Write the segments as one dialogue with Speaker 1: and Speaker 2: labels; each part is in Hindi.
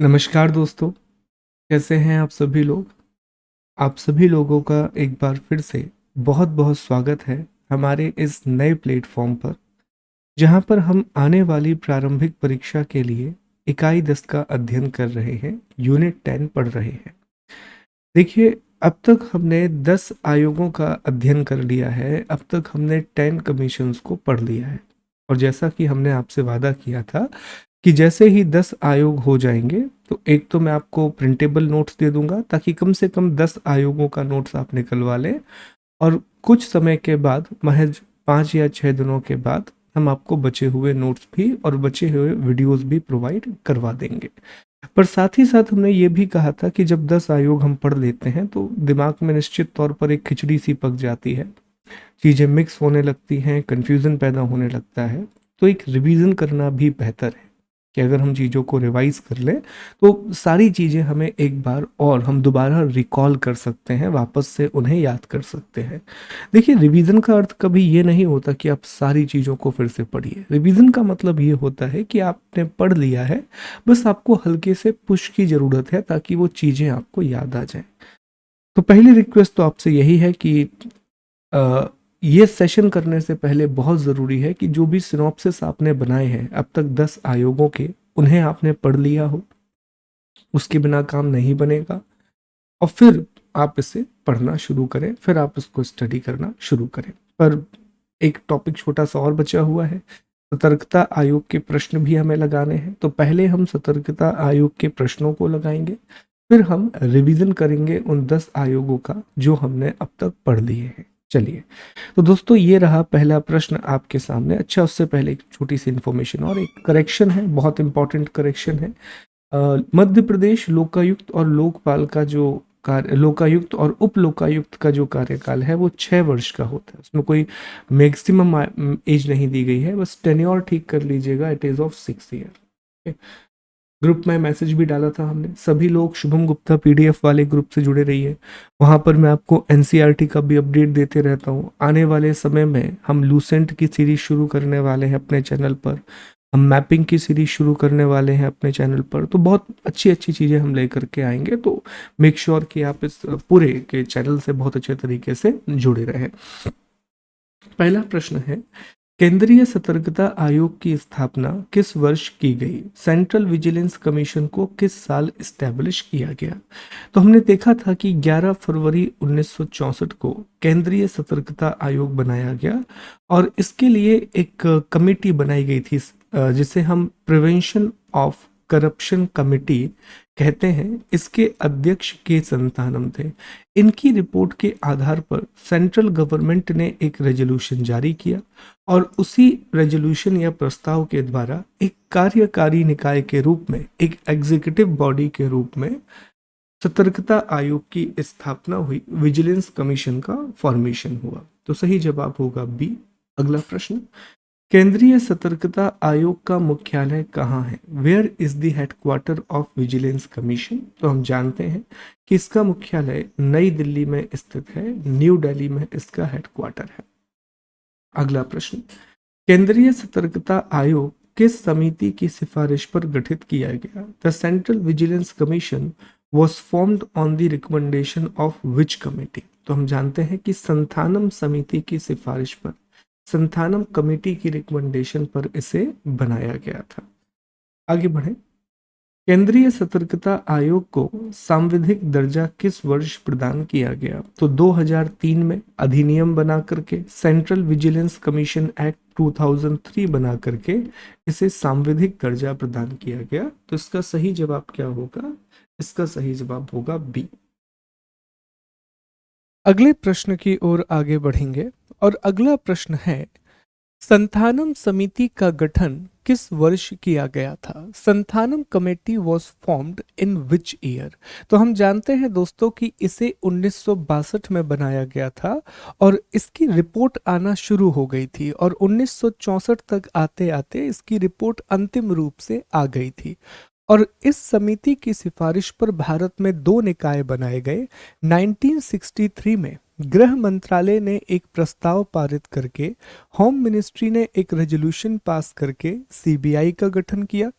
Speaker 1: नमस्कार दोस्तों, कैसे हैं आप सभी लोग। आप सभी लोगों का एक बार फिर से बहुत बहुत स्वागत है हमारे इस नए प्लेटफॉर्म पर, जहां पर हम आने वाली प्रारंभिक परीक्षा के लिए इकाई 10 का अध्ययन कर रहे हैं, यूनिट 10 पढ़ रहे हैं। देखिए, अब तक हमने 10 आयोगों का अध्ययन कर लिया है, अब तक हमने 10 कमीशंस को पढ़ लिया है। और जैसा कि हमने आपसे वादा किया था कि जैसे ही 10 आयोग हो जाएंगे तो एक तो मैं आपको प्रिंटेबल नोट्स दे दूंगा, ताकि कम से कम 10 आयोगों का नोट्स आप निकलवा लें। और कुछ समय के बाद, महज 5 या 6 दिनों के बाद, हम आपको बचे हुए नोट्स भी और बचे हुए वीडियोस भी प्रोवाइड करवा देंगे। पर साथ ही साथ हमने ये भी कहा था कि जब 10 आयोग हम पढ़ लेते हैं तो दिमाग में निश्चित तौर पर एक खिचड़ी सी पक जाती है, चीज़ें मिक्स होने लगती हैं, कन्फ्यूज़न पैदा होने लगता है। तो एक रिवीजन करना भी बेहतर है कि अगर हम चीज़ों को रिवाइज कर लें तो सारी चीज़ें हमें एक बार और हम दोबारा रिकॉल कर सकते हैं, वापस से उन्हें याद कर सकते हैं। देखिए, रिवीजन का अर्थ कभी ये नहीं होता कि आप सारी चीज़ों को फिर से पढ़िए। रिवीजन का मतलब ये होता है कि आपने पढ़ लिया है, बस आपको हल्के से पुश की ज़रूरत है ताकि वो चीज़ें आपको याद आ जाएं। तो पहली रिक्वेस्ट तो आपसे यही है कि अ, ये सेशन करने से पहले बहुत ज़रूरी है कि जो भी सिनॉप्सिस आपने बनाए हैं अब तक 10 आयोगों के, उन्हें आपने पढ़ लिया हो। उसके बिना काम नहीं बनेगा। और फिर आप इसे पढ़ना शुरू करें, फिर आप इसको स्टडी करना शुरू करें। पर एक टॉपिक छोटा सा और बचा हुआ है, सतर्कता आयोग के प्रश्न भी हमें लगाने हैं। तो पहले हम सतर्कता आयोग के प्रश्नों को लगाएंगे, फिर हम रिवीजन करेंगे उन 10 आयोगों का जो हमने अब तक पढ़ लिए हैं। चलिए, तो दोस्तों ये रहा पहला प्रश्न आपके सामने। अच्छा, उससे पहले एक छोटी सी इन्फॉर्मेशन और एक करेक्शन है, बहुत इंपॉर्टेंट करेक्शन है। मध्य प्रदेश लोकायुक्त और लोकपाल का जो कार्य, लोकायुक्त और उप लोकायुक्त का जो कार्यकाल है वो 6 वर्ष का होता है। उसमें कोई मैक्सिमम एज नहीं दी गई है, बस टेन्योर ठीक कर लीजिएगा, it is of 6 year. Group में मैसेज भी डाला था हमने, सभी लोग शुभम गुप्ता पीडीएफ वाले ग्रुप से जुड़े रहिए। वहाँ पर मैं आपको एनसीईआरटी का भी अपडेट देते रहता हूँ। आने वाले समय में हम लूसेंट की सीरीज शुरू करने वाले हैं अपने चैनल पर, हम मैपिंग की सीरीज शुरू करने वाले हैं अपने चैनल पर। तो बहुत अच्छी अच्छी चीज़ें हम लेकर के आएंगे, तो मेक श्योर कि आप इस पूरे के चैनल से बहुत अच्छे तरीके से जुड़े रहें। पहला प्रश्न है, केंद्रीय सतर्कता आयोग की स्थापना किस वर्ष की गई? सेंट्रल विजिलेंस कमीशन को किस साल इस्टेब्लिश किया गया? तो हमने देखा था कि 11 फरवरी 1964 को केंद्रीय सतर्कता आयोग बनाया गया, और इसके लिए एक कमेटी बनाई गई थी, जिसे हम प्रिवेंशन ऑफ करप्शन कमेटी कहते हैं। इसके अध्यक्ष के संतानम थे। इनकी रिपोर्ट के आधार पर सेंट्रल गवर्नमेंट ने एक रेजोल्यूशन जारी किया, और उसी रेजोल्यूशन या प्रस्ताव के द्वारा एक कार्यकारी निकाय के रूप में, एक एग्जीक्यूटिव बॉडी के रूप में सतर्कता आयोग की स्थापना हुई, विजिलेंस कमीशन का फॉर्मेशन हुआ। तो सही जवाब होगा बी। अगला प्रश्न, केंद्रीय सतर्कता आयोग का मुख्यालय कहाँ है? Where is the headquarter of vigilance commission? तो हम जानते हैं कि इसका मुख्यालय नई दिल्ली में स्थित है, न्यू दिल्ली में इसका हेडक्वार्टर है। अगला प्रश्न, केंद्रीय सतर्कता आयोग किस समिति की सिफारिश पर गठित किया गया? The central vigilance commission was formed on the recommendation of which committee? तो हम जानते हैं कि संथानम समिति की सिफारिश पर, संथानम कमेटी की रिकमेंडेशन पर इसे बनाया गया था। आगे बढ़े, केंद्रीय सतर्कता आयोग को सांविधिक दर्जा किस वर्ष प्रदान किया गया? तो 2003 में अधिनियम बना करके, सेंट्रल विजिलेंस कमीशन एक्ट 2003 बना करके इसे सांविधिक दर्जा प्रदान किया गया। तो इसका सही जवाब क्या होगा? इसका सही जवाब होगा बी। अगले प्रश्न की ओर आगे बढ़ेंगे, और अगला प्रश्न है, संथानम समिति का गठन किस वर्ष किया गया था? Santhanam committee was formed in which year? तो हम जानते हैं दोस्तों कि इसे 1962 में बनाया गया था, और इसकी रिपोर्ट आना शुरू हो गई थी, और 1964 तक आते आते इसकी रिपोर्ट अंतिम रूप से आ गई थी। और इस समिति की सिफारिश पर भारत में 2 निकाय बनाए गए। 1963 में गृह मंत्रालय ने एक प्रस्ताव पारित करके, होम मिनिस्ट्री ने एक रेजोल्यूशन पास करके सीबीआई का गठन किया,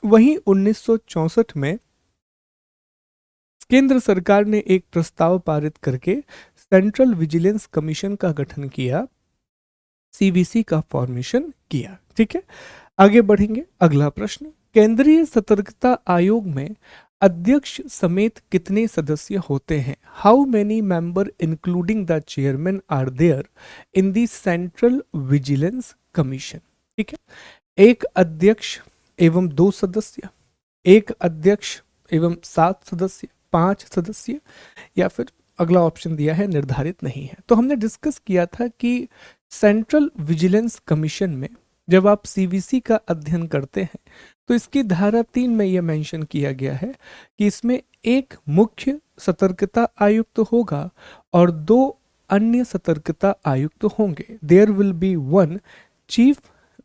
Speaker 1: वहीं 1964 में केंद्र सरकार ने एक प्रस्ताव पारित करके सेंट्रल विजिलेंस कमीशन का गठन किया, सीवीसी का फॉर्मेशन किया। ठीक है, आगे बढ़ेंगे। अगला प्रश्न, केंद्रीय सतर्कता आयोग में अध्यक्ष समेत कितने सदस्य होते हैं? How many member including the chairman are there in the central vigilance commission? ठीक है, एक अध्यक्ष एवं 2 सदस्य, एक अध्यक्ष एवं 7 सदस्य, 5 सदस्य, या फिर अगला ऑप्शन दिया है निर्धारित नहीं है। तो हमने डिस्कस किया था कि सेंट्रल विजिलेंस कमीशन में जब आप सीवीसी का अध्ययन करते हैं तो इसकी धारा 3 में यह मेंशन किया गया है कि इसमें एक मुख्य सतर्कता आयुक्त होगा और 2 अन्य सतर्कता आयुक्त होंगे। There will be 1 chief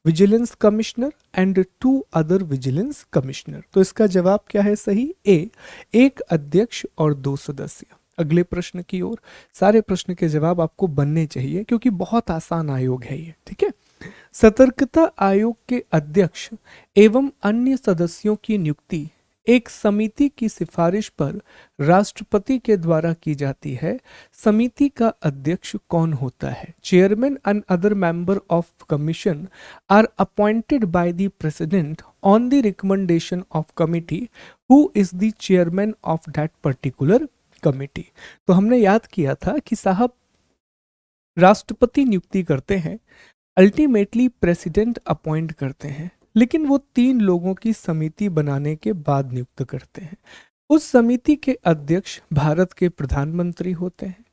Speaker 1: vigilance commissioner and 2 other vigilance commissioner. तो इसका जवाब क्या है सही? ए, एक अध्यक्ष और 2 सदस्य। अगले प्रश्न की ओर। सारे प्रश्न के जवाब आपको बनने चाहिए क्योंकि बहुत आसान आयोग है ये। ठीक है, सतर्कता आयोग के अध्यक्ष एवं अन्य सदस्यों की नियुक्ति एक समिति की सिफारिश पर राष्ट्रपति के द्वारा की जाती है। समिति का अध्यक्ष कौन होता है? Chairman and other member of commission are appointed by the president on the recommendation of committee who is the chairman of that particular committee. तो हमने याद किया था कि साहब राष्ट्रपति नियुक्ति करते हैं, अल्टीमेटली प्रेसिडेंट अपॉइंट करते हैं, लेकिन वो 3 लोगों की समिति बनाने के बाद नियुक्त करते हैं। उस समिति के अध्यक्ष भारत के प्रधानमंत्री होते हैं।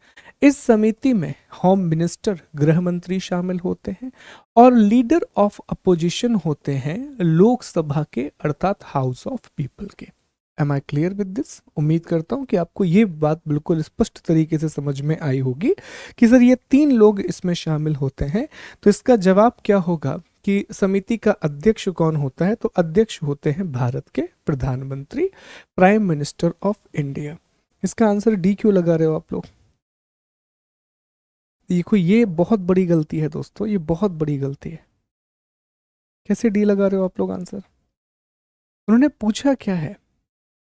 Speaker 1: इस समिति में होम मिनिस्टर, गृह मंत्री शामिल होते हैं और लीडर ऑफ अपोजिशन होते हैं लोकसभा के अर्थात हाउस ऑफ पीपल के। Am I clear with this? उम्मीद करता हूं कि आपको ये बात बिल्कुल स्पष्ट तरीके से समझ में आई होगी कि सर ये 3 लोग इसमें शामिल होते हैं। तो इसका जवाब क्या होगा कि समिति का अध्यक्ष कौन होता है? तो अध्यक्ष होते हैं भारत के प्रधानमंत्री, प्राइम मिनिस्टर ऑफ इंडिया। इसका आंसर डी क्यों लगा रहे हो आप लोग? देखो ये बहुत बड़ी गलती है दोस्तों, ये बहुत बड़ी गलती है। कैसे डी लगा रहे हो आप लोग आंसर? उन्होंने पूछा क्या है,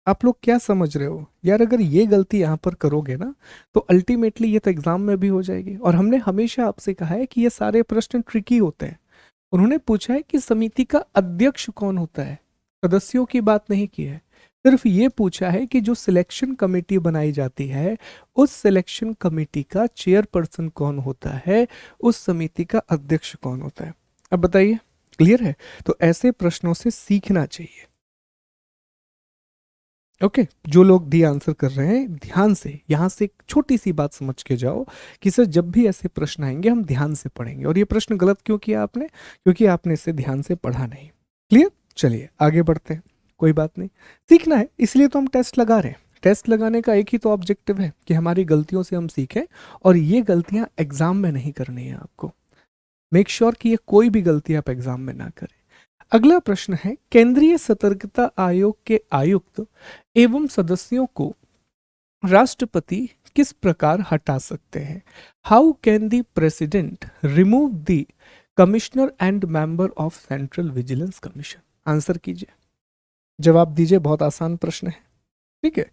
Speaker 1: आप लोग क्या समझ रहे हो यार? अगर ये गलती यहाँ पर करोगे ना तो अल्टीमेटली ये तो एग्जाम में भी हो जाएगी। और हमने हमेशा आपसे कहा है कि ये सारे प्रश्न ट्रिकी होते हैं। उन्होंने पूछा है कि समिति का अध्यक्ष कौन होता है, सदस्यों की बात नहीं की है। सिर्फ ये पूछा है कि जो सिलेक्शन कमेटी बनाई जाती है उस सिलेक्शन कमेटी का चेयरपर्सन कौन होता है, उस समिति का अध्यक्ष कौन होता है। अब बताइए, क्लियर है? तो ऐसे प्रश्नों से सीखना चाहिए। ओके, जो लोग डी आंसर कर रहे हैं ध्यान से, यहां से एक छोटी सी बात समझ के जाओ कि सर जब भी ऐसे प्रश्न आएंगे हम ध्यान से पढ़ेंगे। और ये प्रश्न गलत क्यों किया आपने? क्योंकि आपने इसे ध्यान से पढ़ा नहीं। क्लियर? चलिए आगे बढ़ते हैं। कोई बात नहीं, सीखना है, इसलिए तो हम टेस्ट लगा रहे हैं। टेस्ट लगाने का एक ही तो ऑब्जेक्टिव है कि हमारी गलतियों से हम सीखें, और ये गलतियां एग्जाम में नहीं करनी है आपको। मेक श्योर कि ये कोई भी गलती आप एग्जाम में ना करें। अगला प्रश्न है, केंद्रीय सतर्कता आयोग के आयुक्त एवं सदस्यों को राष्ट्रपति किस प्रकार हटा सकते हैं? How can the president remove the commissioner and member of central vigilance commission? Answer कीजिए, जवाब दीजिए। बहुत आसान प्रश्न है। ठीक है,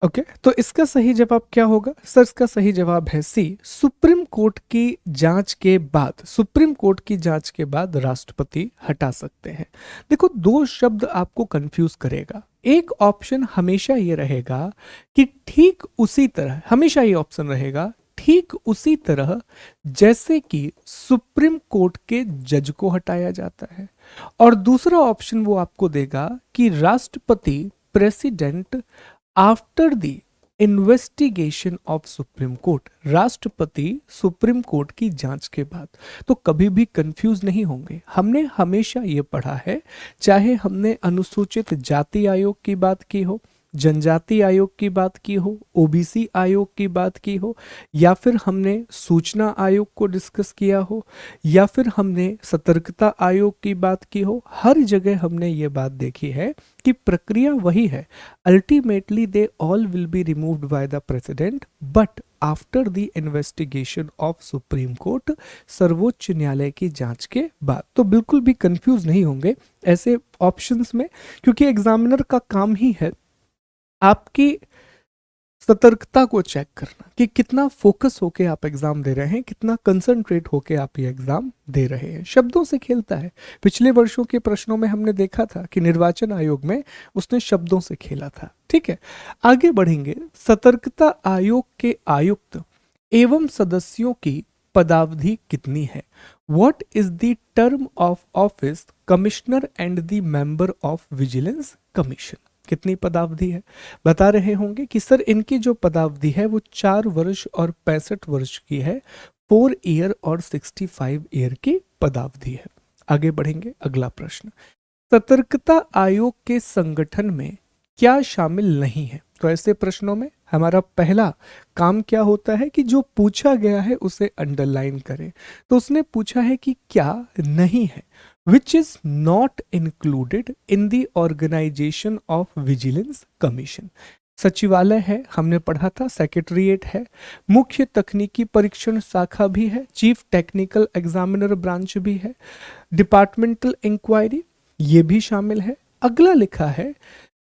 Speaker 1: ओके तो इसका सही जवाब क्या होगा? सर इसका सही जवाब है सी, सुप्रीम कोर्ट की जांच के बाद। सुप्रीम कोर्ट की जांच के बाद राष्ट्रपति हटा सकते हैं। देखो 2 शब्द आपको कंफ्यूज करेगा। एक ऑप्शन हमेशा ये रहेगा कि ठीक उसी तरह, हमेशा ये ऑप्शन रहेगा ठीक उसी तरह जैसे कि सुप्रीम कोर्ट के जज को हटाया जाता है। और दूसरा ऑप्शन वो आपको देगा कि राष्ट्रपति, president after the investigation of supreme court, राष्ट्रपति सुप्रीम कोर्ट की जांच के बाद। तो कभी भी कंफ्यूज नहीं होंगे। हमने हमेशा ये पढ़ा है, चाहे हमने अनुसूचित जाति आयोग की बात की हो,
Speaker 2: जनजाति आयोग की बात की हो, ओबीसी आयोग की बात की हो, या फिर हमने सूचना आयोग को डिस्कस किया हो, या फिर हमने सतर्कता आयोग की बात की हो, हर जगह हमने ये बात देखी है कि प्रक्रिया वही है। Ultimately they all will be removed by the president, but after the investigation of supreme court, सर्वोच्च न्यायालय की जांच के बाद। तो बिल्कुल भी कंफ्यूज नहीं होंगे ऐसे ऑप्शंस में, क्योंकि एग्जामिनर का काम ही है आपकी सतर्कता को चेक करना कि कितना फोकस होके आप एग्जाम दे रहे हैं, कितना कंसंट्रेट होके आप ये एग्जाम दे रहे हैं। शब्दों से खेलता है। पिछले वर्षों के प्रश्नों में हमने देखा था कि निर्वाचन आयोग में उसने शब्दों से खेला था। ठीक है, आगे बढ़ेंगे। सतर्कता आयोग के आयुक्त एवं सदस्यों की पदावधि कितनी है? What is the term of office commissioner and the member of vigilance commission? कितनी पदावधि है? बता रहे होंगे कि सर इनकी जो पदावधि है वो 4 वर्ष और 65 वर्ष की है। 4 ईयर और 65 ईयर की पदावधि है। आगे बढ़ेंगे, अगला प्रश्न। सतर्कता आयोग के संगठन में क्या शामिल नहीं है? तो ऐसे प्रश्नों में हमारा पहला काम क्या होता है कि जो पूछा गया है उसे अंडरलाइन करें। तो उसने पूछा है कि क्या नहीं है, which is not included in the organisation of vigilance commission. सचिवालय है, हमने पढ़ा था, सेक्रेटरीट है, मुख्य तकनीकी परीक्षण शाखा भी है, चीफ टेक्निकल एग्जामिनर ब्रांच भी है, डिपार्टमेंटल इंक्वायरी ये भी शामिल है। अगला लिखा है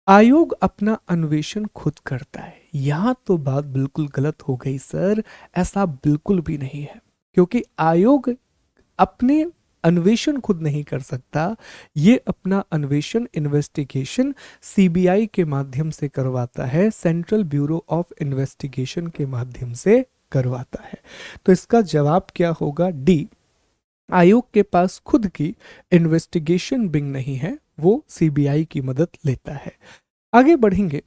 Speaker 2: आयोग अपना अन्वेषण खुद करता है। यहां तो बात बिल्कुल गलत हो गई सर, ऐसा बिल्कुल भी नहीं है, क्योंकि आयोग अपने अन्वेषण खुद नहीं कर सकता। ये अपना अन्वेषण, इन्वेस्टिगेशन सीबीआई के माध्यम से करवाता है, सेंट्रल ब्यूरो ऑफ इन्वेस्टिगेशन के माध्यम से करवाता है। तो इसका जवाब क्या होगा? डी। आयोग के पास खुद की इन्वेस्टिगेशन विंग नहीं है, वो सीबीआई की मदद लेता है। आगे बढ़ेंगे।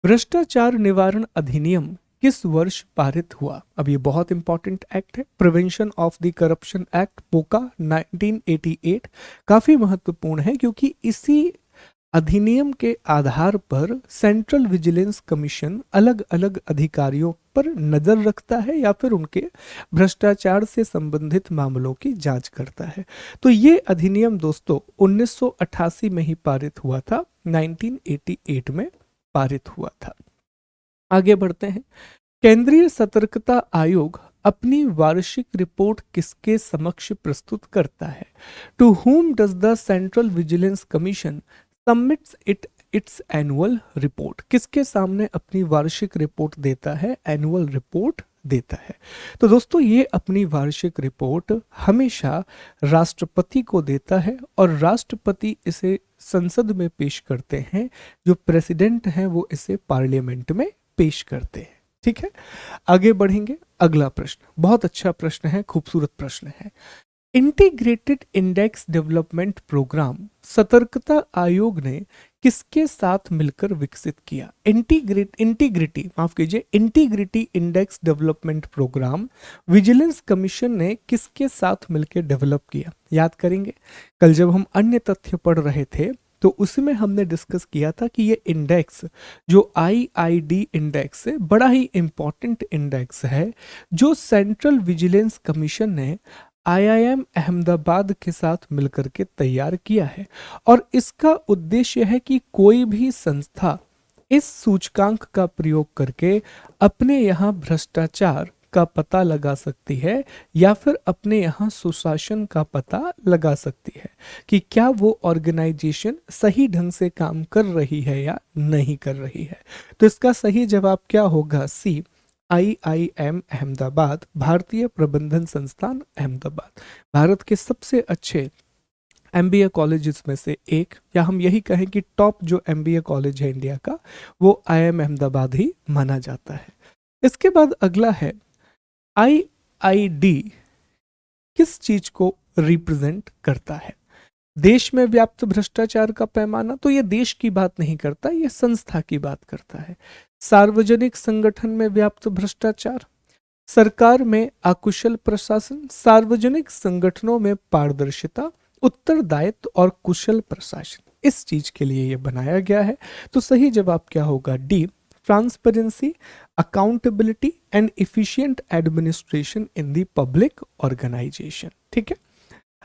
Speaker 2: भ्रष्टाचार निवारण अधिनियम किस वर्ष पारित हुआ? अब ये बहुत इंपॉर्टेंट एक्ट है, prevention of the corruption act, पोका 1988। काफी महत्वपूर्ण है क्योंकि इसी अधिनियम के आधार पर सेंट्रल विजिलेंस कमीशन अलग अलग अधिकारियों पर नजर रखता है या फिर उनके भ्रष्टाचार से संबंधित मामलों की जांच करता है। तो ये अधिनियम दोस्तों 1988 में ही पारित हुआ था, 1988 में पारित हुआ था। आगे बढ़ते हैं। केंद्रीय सतर्कता आयोग अपनी वार्षिक रिपोर्ट किसके समक्ष प्रस्तुत करता है? To whom does the Central Vigilance Commission submits its annual report? किसके सामने अपनी वार्षिक रिपोर्ट देता है? एनुअल रिपोर्ट देता है। तो दोस्तों ये अपनी वार्षिक रिपोर्ट हमेशा राष्ट्रपति को देता है और राष्ट्रपति इसे संसद में पेश करते हैं, जो प्रेसिडेंट हैं वो इसे पार्लियामेंट में पेश करते हैं। ठीक है, आगे बढ़ेंगे। अगला प्रश्न बहुत अच्छा प्रश्न है, खूबसूरत प्रश्न है। इंटीग्रेटेड इंडेक्स डेवलपमेंट प्रोग्राम सतर्कता आयोग ने किसके साथ मिलकर विकसित किया? Integrity index development programme vigilance commission ने किसके साथ मिलकर डेवलप किया? याद करेंगे, कल जब हम अन्य तथ्य पढ़ रहे थे तो उसमें हमने डिस्कस किया था कि ये इंडेक्स जो IID इंडेक्स है, बड़ा ही इंपॉर्टेंट इंडेक्स है, जो सेंट्रल विजिलेंस कमीशन ने IIM अहमदाबाद के साथ मिलकर के तैयार किया है। और इसका उद्देश्य है कि कोई भी संस्था इस सूचकांक का प्रयोग करके अपने यहाँ भ्रष्टाचार का पता लगा सकती है या फिर अपने यहाँ सुशासन का पता लगा सकती है कि क्या वो ऑर्गेनाइजेशन सही ढंग से काम कर रही है या नहीं कर रही है। तो इसका सही जवाब क्या होगा? सी, IIM अहमदाबाद, भारतीय प्रबंधन संस्थान अहमदाबाद, भारत के सबसे अच्छे MBA कॉलेजेस में से एक, या हम यही कहें कि टॉप जो MBA कॉलेज है इंडिया का वो IIM अहमदाबाद ही माना जाता है। इसके बाद अगला है IID किस चीज को रिप्रेजेंट करता है? देश में व्याप्त भ्रष्टाचार का पैमाना, तो ये देश की बात नहीं करता, ये संस्था की बात करता है। सार्वजनिक संगठन में व्याप्त भ्रष्टाचार, सरकार में अकुशल प्रशासन, सार्वजनिक संगठनों में पारदर्शिता, उत्तरदायित्व और कुशल प्रशासन। इस चीज के लिए ये बनाया गया है। तो सही जवाब क्या होगा? D, transparency, accountability and efficient administration in the public organisation. ठीक है,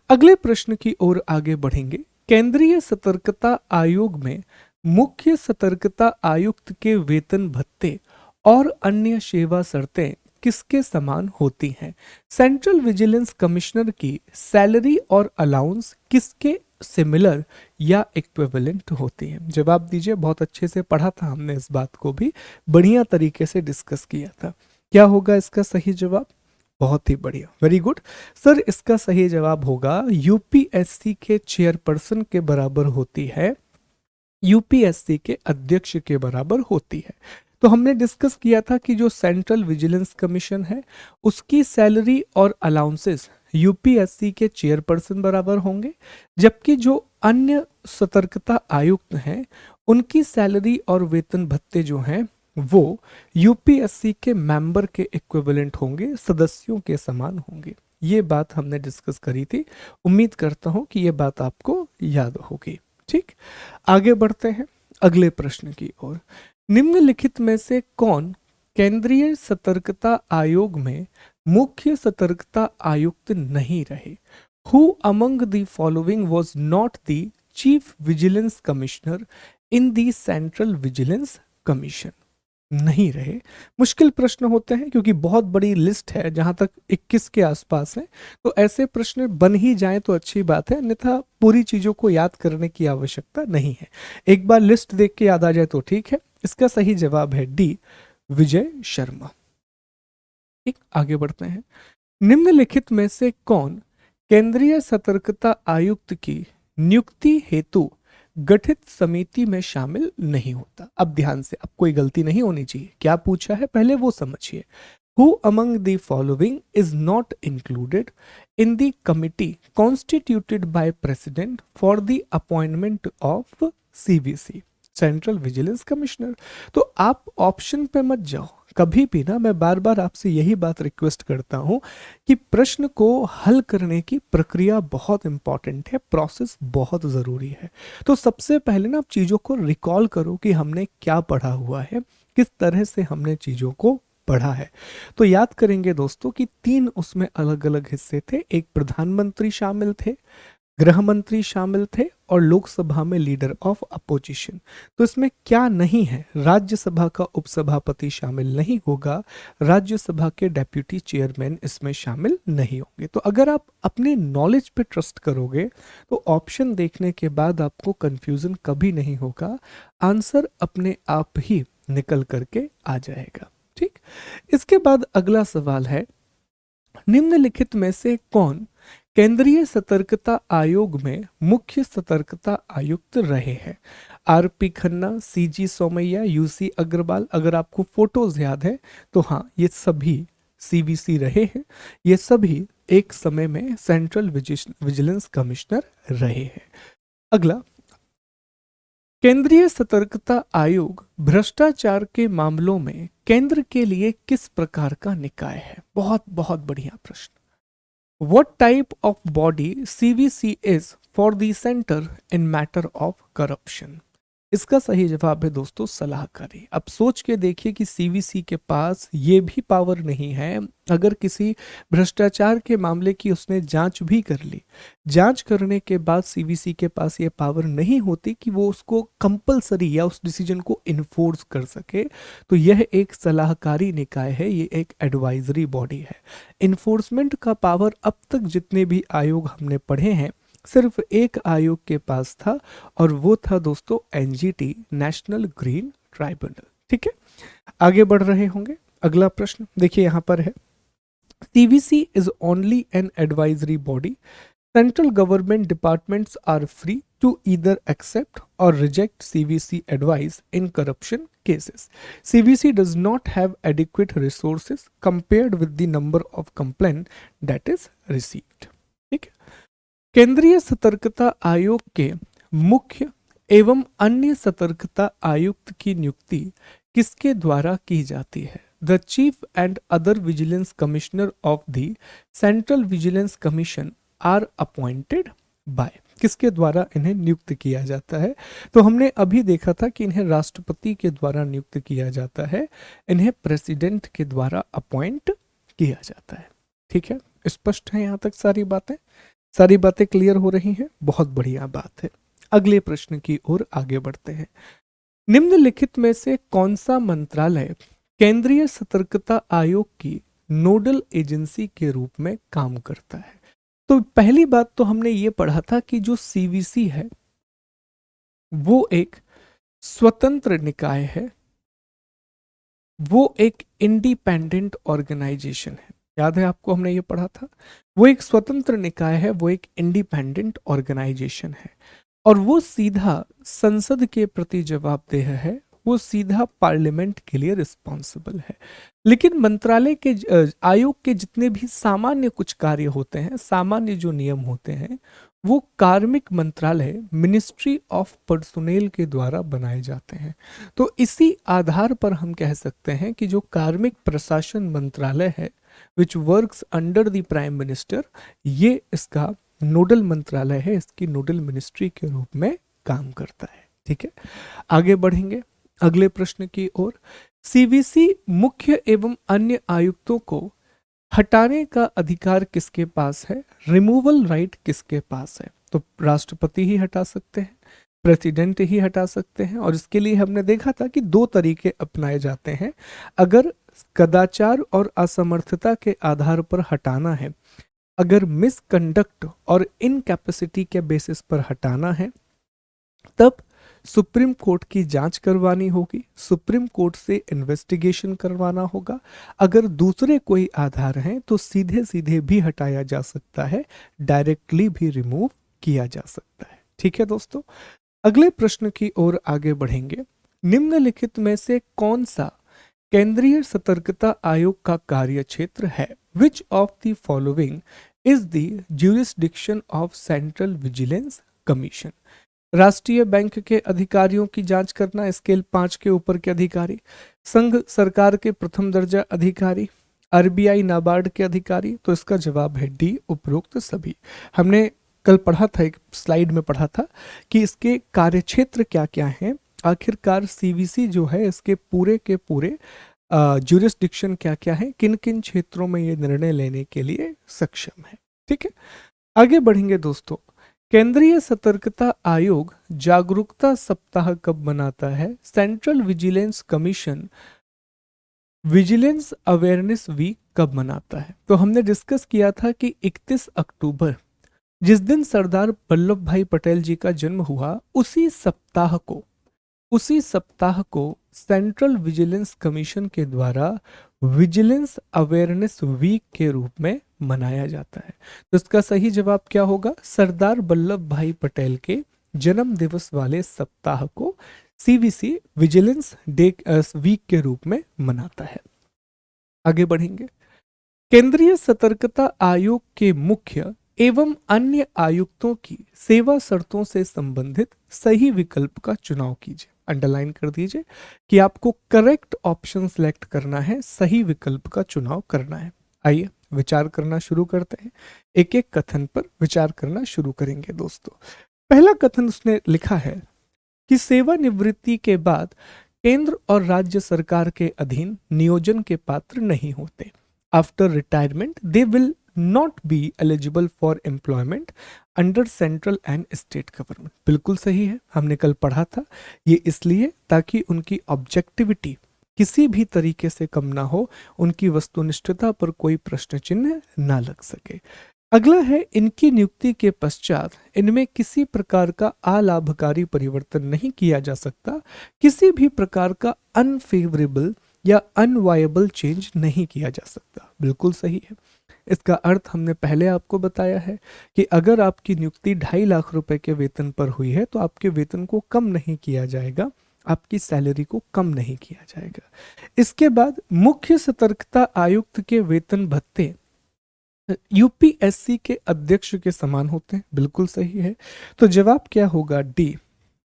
Speaker 2: अगले प्रश्न की ओर आगे बढ़ेंगे। केंद्रीय सतर्कता आयोग में मुख्य सतर्कता आयुक्त के वेतन भत्ते और अन्य सेवा शर्तें किसके समान होती हैं? सेंट्रल विजिलेंस कमिश्नर की सैलरी और अलाउंस किसके सिमिलर या इक्विवेलेंट होती हैं? जवाब दीजिए, बहुत अच्छे से पढ़ा था हमने, इस बात को भी बढ़िया तरीके से डिस्कस किया था। क्या होगा इसका सही जवाब? बहुत ही बढ़िया, वेरी गुड सर। इसका सही जवाब होगा यूपीएससी के चेयरपर्सन के बराबर होती है, यूपीएससी के अध्यक्ष के बराबर होती है। तो हमने डिस्कस किया था कि जो सेंट्रल विजिलेंस कमीशन है उसकी सैलरी और अलाउंसेस यूपीएससी के चेयरपर्सन बराबर होंगे, जबकि जो अन्य सतर्कता आयुक्त हैं उनकी सैलरी और वेतन भत्ते जो हैं वो यूपीएससी के मेंबर के इक्विवेलेंट होंगे, सदस्यों के समान होंगे। ये बात हमने डिस्कस करी थी, उम्मीद करता हूं कि ये बात आपको याद होगी। ठीक, आगे बढ़ते हैं अगले प्रश्न की ओर। निम्नलिखित में से कौन केंद्रीय सतर्कता आयोग में मुख्य सतर्कता आयुक्त नहीं रहे? Who among the following was not the chief vigilance commissioner in the central vigilance commission? नहीं रहे। मुश्किल प्रश्न होते हैं क्योंकि बहुत बड़ी लिस्ट है, जहां तक 21 के आसपास है, तो ऐसे प्रश्न बन ही जाए तो अच्छी बात है, अन्यथा पूरी चीजों को याद करने की आवश्यकता नहीं है। एक बार लिस्ट देख के याद आ जाए तो ठीक है। इसका सही जवाब है डी, विजय शर्मा। ठीक, आगे बढ़ते हैं। निम्नलिखित में से कौन केंद्रीय सतर्कता आयुक्त की नियुक्ति हेतु गठित समिति में शामिल नहीं होता? अब ध्यान से, अब कोई गलती नहीं होनी चाहिए। क्या पूछा है पहले वो समझिए। Who among the following is not included in the committee constituted by president for the appointment of CVC, central vigilance commissioner? तो आप ऑप्शन पे मत जाओ कभी भी ना। मैं बार बार आपसे यही बात रिक्वेस्ट करता हूं कि प्रश्न को हल करने की प्रक्रिया बहुत इंपॉर्टेंट है, प्रोसेस बहुत जरूरी है। तो सबसे पहले ना आप चीजों को रिकॉल करो कि हमने क्या पढ़ा हुआ है, किस तरह से हमने चीजों को पढ़ा है। तो याद करेंगे दोस्तों कि 3 उसमें अलग अलग हिस्से थे। एक प्रधानमंत्री शामिल थे, गृह मंत्री शामिल थे और लोकसभा में लीडर ऑफ अपोजिशन। तो इसमें क्या नहीं है? राज्यसभा का उपसभापति शामिल नहीं होगा, राज्यसभा के डेप्यूटी चेयरमैन इसमें शामिल नहीं होंगे। तो अगर आप अपने नॉलेज पे ट्रस्ट करोगे तो ऑप्शन देखने के बाद आपको कंफ्यूजन कभी नहीं होगा, आंसर अपने आप ही निकल करके आ जाएगा। ठीक, इसके बाद अगला सवाल है, निम्नलिखित में से कौन केंद्रीय सतर्कता आयोग में मुख्य सतर्कता आयुक्त रहे हैं? R P Khanna, C G Somaiya, U C Agarwal. अगर आपको फोटोज याद है तो हाँ, ये सभी सीवीसी रहे हैं, ये सभी एक समय में सेंट्रल विजिलेंस कमिश्नर रहे हैं। अगला, केंद्रीय सतर्कता आयोग भ्रष्टाचार के मामलों में केंद्र के लिए किस प्रकार का निकाय है? बहुत बहुत बढ़िया प्रश्न। What type of body CVC is for the center in matter of corruption? इसका सही जवाब है दोस्तों सलाहकारी। अब सोच के देखिए कि सीवीसी के पास ये भी पावर नहीं है, अगर किसी भ्रष्टाचार के मामले की उसने जांच भी कर ली, जांच करने के बाद सीवीसी के पास ये पावर नहीं होती कि वो उसको कंपलसरी या उस डिसीजन को इन्फोर्स कर सके। तो यह एक सलाहकारी निकाय है, ये एक एडवाइजरी बॉडी है। इन्फोर्समेंट का पावर अब तक जितने भी आयोग हमने पढ़े हैं सिर्फ एक आयोग के पास था और वो था दोस्तों एनजीटी, नेशनल ग्रीन ट्राइब्यूनल। ठीक है, आगे बढ़ रहे होंगे। अगला प्रश्न देखिए यहां पर है, CVC is only an advisory body, central government departments are free to either accept or reject CVC advice in corruption cases. CVC does not have adequate resources compared with the number of complaint that is received. ठीक है, केंद्रीय सतर्कता आयोग के मुख्य एवं अन्य सतर्कता आयुक्त की नियुक्ति किसके द्वारा की जाती है? The chief and other vigilance commissioner of the central vigilance commission are appointed by. किसके द्वारा इन्हें नियुक्त किया जाता है? तो हमने अभी देखा था कि इन्हें राष्ट्रपति के द्वारा नियुक्त किया जाता है, इन्हें प्रेसिडेंट के द्वारा अपॉइंट किया जाता है। ठीक है, स्पष्ट है यहाँ तक सारी बातें? सारी बातें क्लियर हो रही हैं? बहुत बढ़िया बात है। अगले प्रश्न की ओर आगे बढ़ते हैं। निम्नलिखित में से कौन सा मंत्रालय केंद्रीय सतर्कता आयोग की नोडल एजेंसी के रूप में काम करता है? तो पहली बात तो हमने ये पढ़ा था कि जो सीवीसी है वो एक स्वतंत्र निकाय है, वो एक इंडिपेंडेंट ऑर्गेनाइजेशन है। याद है आपको, हमने ये पढ़ा था। वो एक स्वतंत्र निकाय है, वो एक इंडिपेंडेंट ऑर्गेनाइजेशन है और वो सीधा संसद के प्रति जवाबदेह है, वो सीधा पार्लियामेंट के लिए रिस्पॉन्सिबल है। लेकिन मंत्रालय के आयोग के जितने भी सामान्य कुछ कार्य होते हैं, सामान्य जो नियम होते हैं, वो कार्मिक मंत्रालय मिनिस्ट्री ऑफ पर्सोनेल के द्वारा बनाए जाते हैं। तो इसी आधार पर हम कह सकते हैं कि जो कार्मिक प्रशासन मंत्रालय है, which works under the prime minister, ये इसका नोडल मंत्रालय है, इसकी नोडल मिनिस्ट्री के रूप में काम करता है। ठीक है, आगे बढ़ेंगे अगले प्रश्न की ओर। सीवीसी मुख्य एवं अन्य आयुक्तों को हटाने का अधिकार किसके पास है? रिमूवल राइट किसके पास है? तो राष्ट्रपति ही हटा सकते हैं, प्रेसिडेंट ही हटा सकते हैं। और इसके लिए हमने देखा था कि दो तरीके अपनाए जाते हैं। अगर कदाचार और असमर्थता के आधार पर हटाना है, अगर मिसकंडक्ट और इनकैपेसिटी के बेसिस पर हटाना है, तब सुप्रीम कोर्ट की जांच करवानी होगी, सुप्रीम कोर्ट से इन्वेस्टिगेशन करवाना होगा। अगर दूसरे कोई आधार हैं तो सीधे सीधे भी हटाया जा सकता है, डायरेक्टली भी रिमूव किया जा सकता है। ठीक है दोस्तों, अगले प्रश्न की ओर आगे बढ़ेंगे। निम्नलिखित में से कौन सा केंद्रीय सतर्कता आयोग का कार्य क्षेत्र है? Which of the following is the jurisdiction of central vigilance commission? राष्ट्रीय बैंक के अधिकारियों की जांच करना, स्केल 5 के ऊपर के अधिकारी, संघ सरकार के प्रथम दर्जा अधिकारी, आरबीआई नाबार्ड के अधिकारी। तो इसका जवाब है डी, उपरोक्त सभी। हमने कल पढ़ा था, एक स्लाइड में पढ़ा था कि इसके कार्यक्षेत्र क्या क्या हैं। आखिरकार सीवीसी जो है, इसके पूरे के पूरे ज्यूरिसडिक्शन क्या क्या है, किन किन क्षेत्रों में ये निर्णय लेने के लिए सक्षम है। ठीक है, आगे बढ़ेंगे दोस्तों। केंद्रीय सतर्कता आयोग जागरूकता सप्ताह कब मनाता है? Central vigilance commission vigilance awareness week कब मनाता है? तो हमने डिस्कस किया था कि 31 अक्टूबर, जिस दिन सरदार वल्लभ भाई पटेल जी का जन्म हुआ, उसी सप्ताह को सेंट्रल विजिलेंस कमीशन के द्वारा विजिलेंस अवेयरनेस वीक के रूप में मनाया जाता है। तो इसका सही जवाब क्या होगा? सरदार वल्लभ भाई पटेल के जन्म दिवस वाले सप्ताह को सीवीसी विजिलेंस डे वीक के रूप में मनाता है। आगे बढ़ेंगे। केंद्रीय सतर्कता आयोग के मुख्य एवं अन्य आयुक्तों की सेवा शर्तों से संबंधित सही विकल्प का चुनाव कीजिए। अंडरलाइन कर दीजिए कि आपको करेक्ट ऑप्शन सेलेक्ट करना है, सही विकल्प का चुनाव करना है। आइए विचार करना शुरू करते हैं, एक एक कथन पर विचार करना शुरू करेंगे दोस्तों। पहला कथन उसने लिखा है कि सेवानिवृत्ति के बाद केंद्र और राज्य सरकार के अधीन नियोजन के पात्र नहीं होते। After retirement they will not be eligible for employment under central and state government. बिल्कुल सही है, हमने कल पढ़ा था। ये इसलिए ताकि उनकी ऑब्जेक्टिविटी किसी भी तरीके से कम ना हो, उनकी वस्तुनिष्ठता पर कोई प्रश्न चिन्ह ना लग सके। अगला है, इनकी नियुक्ति के पश्चात इनमें किसी प्रकार का अलाभकारी परिवर्तन नहीं किया जा सकता, किसी भी प्रकार का अनफेवरेबल या अनवायबल चेंज नहीं किया जा सकता। बिल्कुल सही है। इसका अर्थ हमने पहले आपको बताया है कि अगर आपकी नियुक्ति 2.5 लाख रुपए के वेतन पर हुई है तो आपके वेतन को कम नहीं किया जाएगा, आपकी सैलरी को कम नहीं किया जाएगा। इसके बाद मुख्य सतर्कता आयुक्त के वेतन भत्ते यूपीएससी के अध्यक्ष के समान होते हैं। बिल्कुल सही है। तो जवाब क्या होगा? डी,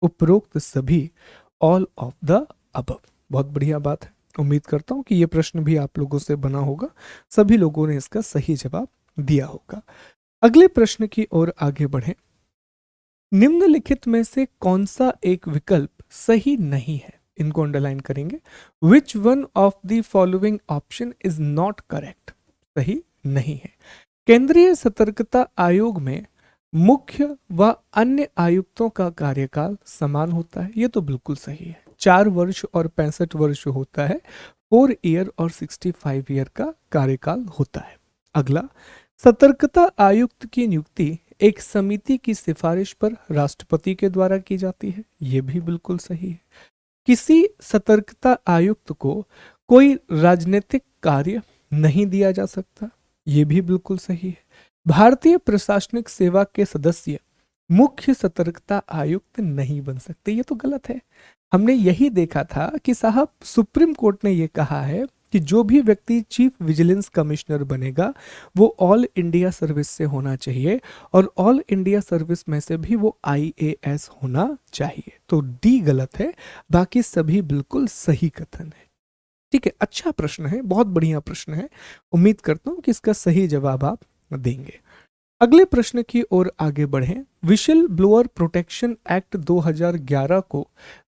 Speaker 2: उपरोक्त सभी, ऑल ऑफ द अबव। बहुत बढ़िया बात है। उम्मीद करता हूं कि यह प्रश्न भी आप लोगों से बना होगा, सभी लोगों ने इसका सही जवाब दिया होगा। अगले प्रश्न की ओर आगे बढ़ें। निम्नलिखित में से कौन सा एक विकल्प सही नहीं है, इनको अंडरलाइन करेंगे। Which one of the following option is not correct, सही नहीं है। केंद्रीय सतर्कता आयोग में मुख्य व अन्य आयुक्तों का कार्यकाल समान होता है, ये तो बिल्कुल सही है। 4 वर्ष और 65 वर्ष होता है, 4 ईयर और 65 ईयर का कार्यकाल होता है। अगला, सतर्कता आयुक्त की नियुक्ति एक समिति की सिफारिश पर राष्ट्रपति के द्वारा की जाती है, ये भी बिल्कुल सही है। किसी सतर्कता आयुक्त को कोई राजनीतिक कार्य नहीं दिया जा सकता, ये भी बिल्कुल सही है। भारतीय प्रशासनिक सेवा के सदस्य मुख्य सतर्कता आयुक्त नहीं बन सकते, ये तो गलत है। हमने यही देखा था कि साहब सुप्रीम कोर्ट ने ये कहा है कि जो भी व्यक्ति चीफ विजिलेंस कमिश्नर बनेगा वो ऑल इंडिया सर्विस से होना चाहिए, और ऑल इंडिया सर्विस में से भी वो आईएएस होना चाहिए। तो डी गलत है, बाकी सभी बिल्कुल सही कथन है। ठीक है, अच्छा प्रश्न है, बहुत बढ़िया प्रश्न है। उम्मीद करता हूं कि इसका सही जवाब आप देंगे। अगले प्रश्न की ओर आगे बढ़ें। विशिल ब्लोअर प्रोटेक्शन एक्ट 2011 को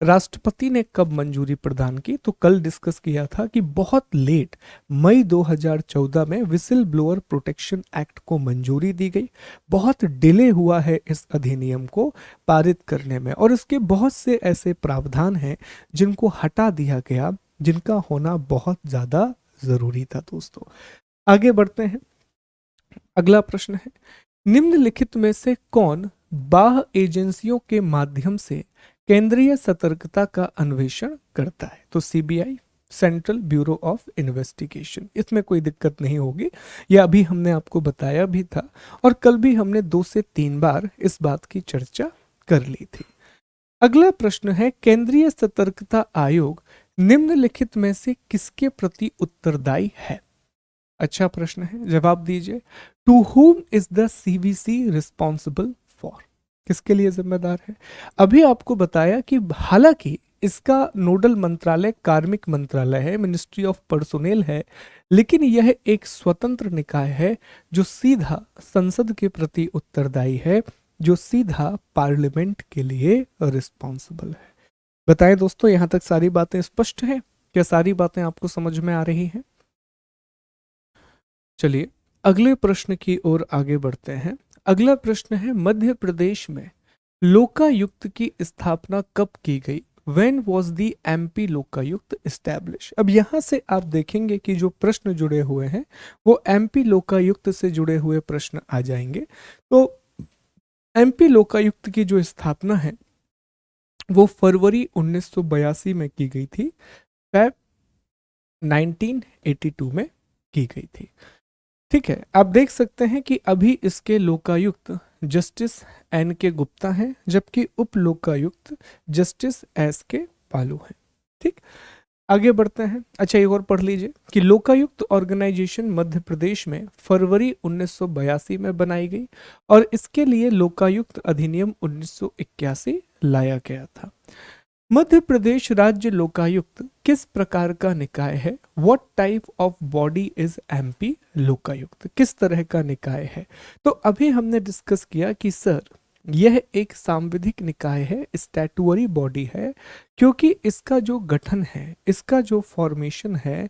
Speaker 2: राष्ट्रपति ने कब मंजूरी प्रदान की? तो कल डिस्कस किया था कि बहुत लेट मई 2014 में विसिल ब्लोअर प्रोटेक्शन एक्ट को मंजूरी दी गई। बहुत डिले हुआ है इस अधिनियम को पारित करने में, और इसके बहुत से ऐसे प्रावधान हैं जिनको हटा दिया गया, जिनका होना बहुत ज्यादा जरूरी था। दोस्तों आगे बढ़ते हैं। अगला प्रश्न है, निम्नलिखित में से कौन बाह्य एजेंसियों के माध्यम से केंद्रीय सतर्कता का अन्वेषण करता है? तो CBI, central bureau of investigation, इसमें कोई दिक्कत नहीं होगी। यह अभी हमने आपको बताया भी था, और कल भी हमने 2 से 3 बार इस बात की चर्चा कर ली थी। अगला प्रश्न है, केंद्रीय सतर्कता आयोग निम्नलिखित में से किसके प्रति उत्तरदायी है? अच्छा प्रश्न है, जवाब दीजिए। To whom is the CVC responsible for, किसके लिए जिम्मेदार है? अभी आपको बताया कि हालांकि इसका नोडल मंत्रालय कार्मिक मंत्रालय है, मिनिस्ट्री ऑफ पर्सोनेल है, लेकिन यह एक स्वतंत्र निकाय है जो सीधा संसद के प्रति उत्तरदायी है, जो सीधा पार्लियामेंट के लिए रिस्पॉन्सिबल है। बताएं दोस्तों, यहां तक सारी बातें स्पष्ट हैं? क्या सारी बातें आपको समझ में आ रही हैं? चलिए अगले प्रश्न की ओर आगे बढ़ते हैं। अगला प्रश्न है, मध्य प्रदेश में लोकायुक्त की स्थापना कब की गई? When was the MP Lokayukta established? अब यहां से आप देखेंगे कि जो प्रश्न जुड़े हुए हैं वो MP लोकायुक्त से जुड़े हुए प्रश्न आ जाएंगे। तो MP लोकायुक्त की जो स्थापना है वो फरवरी 1982 में की गई थी, फेब 1982 में की गई थी। ठीक है, आप देख सकते हैं कि अभी इसके लोकायुक्त जस्टिस एन के गुप्ता हैं, जबकि उप लोकायुक्त जस्टिस एस के पालू हैं। ठीक, आगे बढ़ते हैं। अच्छा एक और पढ़ लीजिए कि लोकायुक्त ऑर्गेनाइजेशन मध्य प्रदेश में फरवरी 1982 में बनाई गई, और इसके लिए लोकायुक्त अधिनियम 1981 लाया गया था। मध्य प्रदेश राज्य लोकायुक्त किस प्रकार का निकाय है? What type of body is MP Lokayukta, किस तरह का निकाय है? तो अभी हमने डिस्कस किया कि सर यह एक सांविधिक निकाय है, स्टैट्यूअरी बॉडी है, क्योंकि इसका जो गठन है, इसका जो फॉर्मेशन है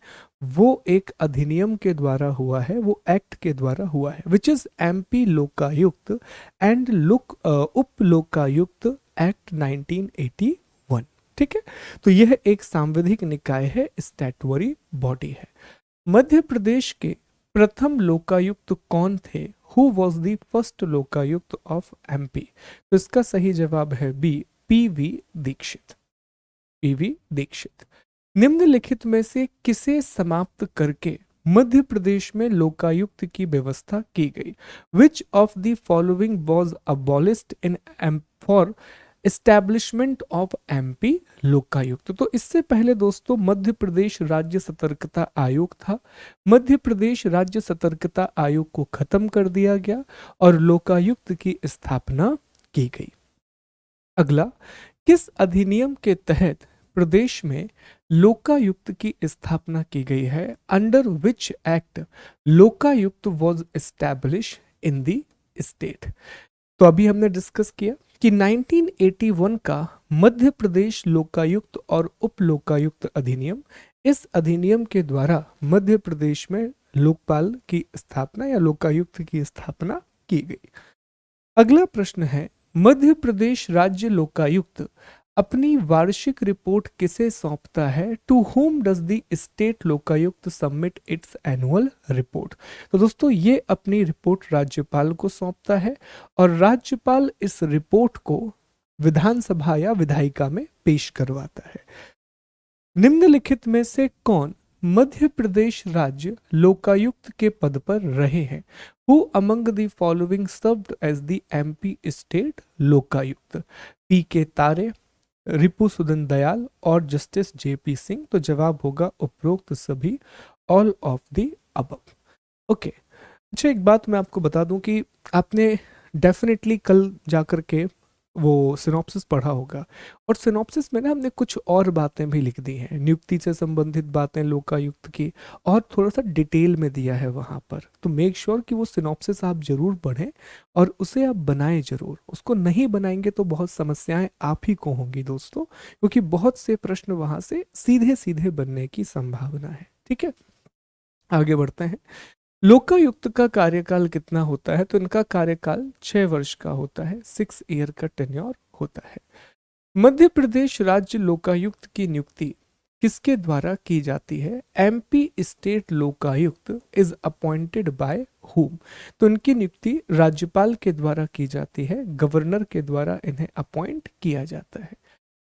Speaker 2: वो एक अधिनियम के द्वारा हुआ है, वो एक्ट के द्वारा हुआ है, which is MP Lokayukta and उप लोकायुक्त एक्ट 1981। ठीक है, तो यह एक सांविधिक निकाय है, स्टैट्यूअरी बॉडी है। मध्य प्रदेश के प्रथम लोकायुक्त कौन थे? Who was the first Lokayukta of MP? तो इसका सही जवाब है बी, पीवी दीक्षित। पीवी दीक्षित। निम्नलिखित में से किसे समाप्त करके मध्य प्रदेश में लोकायुक्त की व्यवस्था की गई? Which of the following was abolished in for establishment of MP Lokayukta? तो इससे पहले दोस्तों मध्य प्रदेश राज्य सतर्कता आयोग था। मध्य प्रदेश राज्य सतर्कता आयोग को खत्म कर दिया गया और लोकायुक्त की स्थापना की गई। अगला, किस अधिनियम के तहत प्रदेश में लोकायुक्त की स्थापना की गई है? Under which act Lokayukta was establish in the state? तो अभी हमने डिस्कस किया कि 1981 का मध्य प्रदेश लोकायुक्त और उप लोकायुक्त अधिनियम, इस अधिनियम के द्वारा मध्य प्रदेश में लोकपाल की स्थापना या लोकायुक्त की स्थापना की गई। अगला प्रश्न है, मध्य प्रदेश राज्य लोकायुक्त अपनी वार्षिक रिपोर्ट किसे सौंपता है? To whom does the state Lokayukta submit its annual report? तो दोस्तों ये अपनी रिपोर्ट राज्यपाल को सौंपता है और राज्यपाल इस रिपोर्ट को विधानसभा या विधायिका में पेश करवाता है। निम्नलिखित में से कौन मध्य प्रदेश राज्य लोकायुक्त के पद पर रहे हैं? Who among the following served as the MP state Lokayukta? P K Tare, Ripusudan Dayal और जस्टिस जेपी सिंह। तो जवाब होगा उपरोक्त सभी, all of the above. Okay, अच्छा एक बात मैं आपको बता दूं कि आपने डेफिनेटली कल जाकर के वो सिनॉप्सिस पढ़ा होगा और सिनॉप्सिस में ना हमने कुछ और बातें भी लिख दी हैं, नियुक्ति से संबंधित बातें लोकायुक्त की, और थोड़ा सा डिटेल में दिया है वहाँ पर। तो मेक श्योर कि वो सिनॉप्सिस आप जरूर पढ़ें और उसे आप बनाएं जरूर। उसको नहीं बनाएंगे तो बहुत समस्याएं आप ही को होंगी दोस्तों, क्योंकि बहुत से प्रश्न वहाँ से सीधे सीधे बनने की संभावना है। ठीक है, आगे बढ़ते हैं। लोकायुक्त का कार्यकाल कितना होता है? तो इनका कार्यकाल 6 वर्ष का होता है, 6 ईयर का टेन्योर होता है। मध्य प्रदेश राज्य लोकायुक्त की नियुक्ति किसके द्वारा की जाती है? MP state Lokayukta is appointed by whom? तो इनकी नियुक्ति राज्यपाल के द्वारा की जाती है, गवर्नर के द्वारा इन्हें अपॉइंट किया जाता है।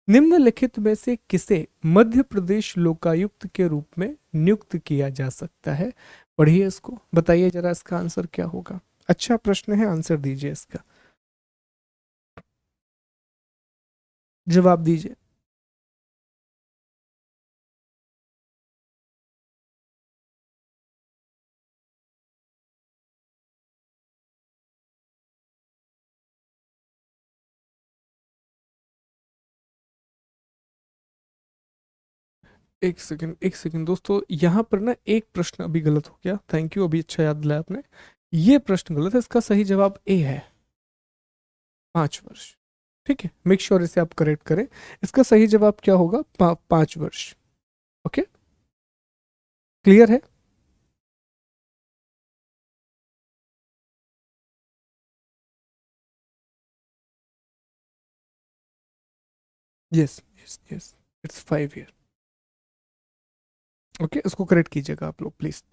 Speaker 2: निम्नलिखित में से किसे मध्य प्रदेश लोकायुक्त के रूप में नियुक्त किया जा सकता है? पढ़िए इसको, बताइए जरा इसका आंसर क्या होगा। अच्छा प्रश्न है, आंसर दीजिए इसका, जवाब दीजिए। एक सेकंड, एक सेकंड दोस्तों, यहाँ पर ना एक प्रश्न अभी गलत हो गया। थैंक यू, अभी अच्छा याद दिलाया आपने। ये प्रश्न गलत है, इसका सही जवाब ए है, 5 वर्ष। ठीक है, मेक श्योर इसे आप करेक्ट करें। इसका सही जवाब क्या होगा? 5 वर्ष। ओके, क्लियर है? Yes yes yes, it's 5 year. Okay, इसको करेक्ट कीजिएगा आप लोग please.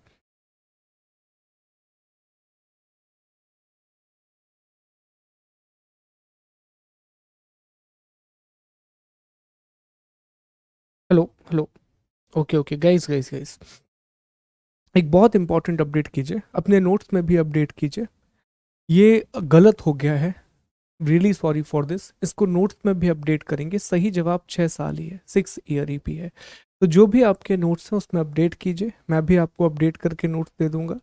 Speaker 2: Hello hello, okay okay guys guys guys, एक बहुत इंपॉर्टेंट अपडेट कीजिए, अपने नोट्स में भी अपडेट कीजिए। ये गलत हो गया है, रियली सॉरी फॉर दिस। इसको नोट्स में भी अपडेट करेंगे। सही जवाब 6 साल ही है, 6 ईयर ही भी है। तो जो भी आपके नोट्स हैं उसमें अपडेट कीजिए, मैं भी आपको अपडेट करके नोट्स दे दूंगा।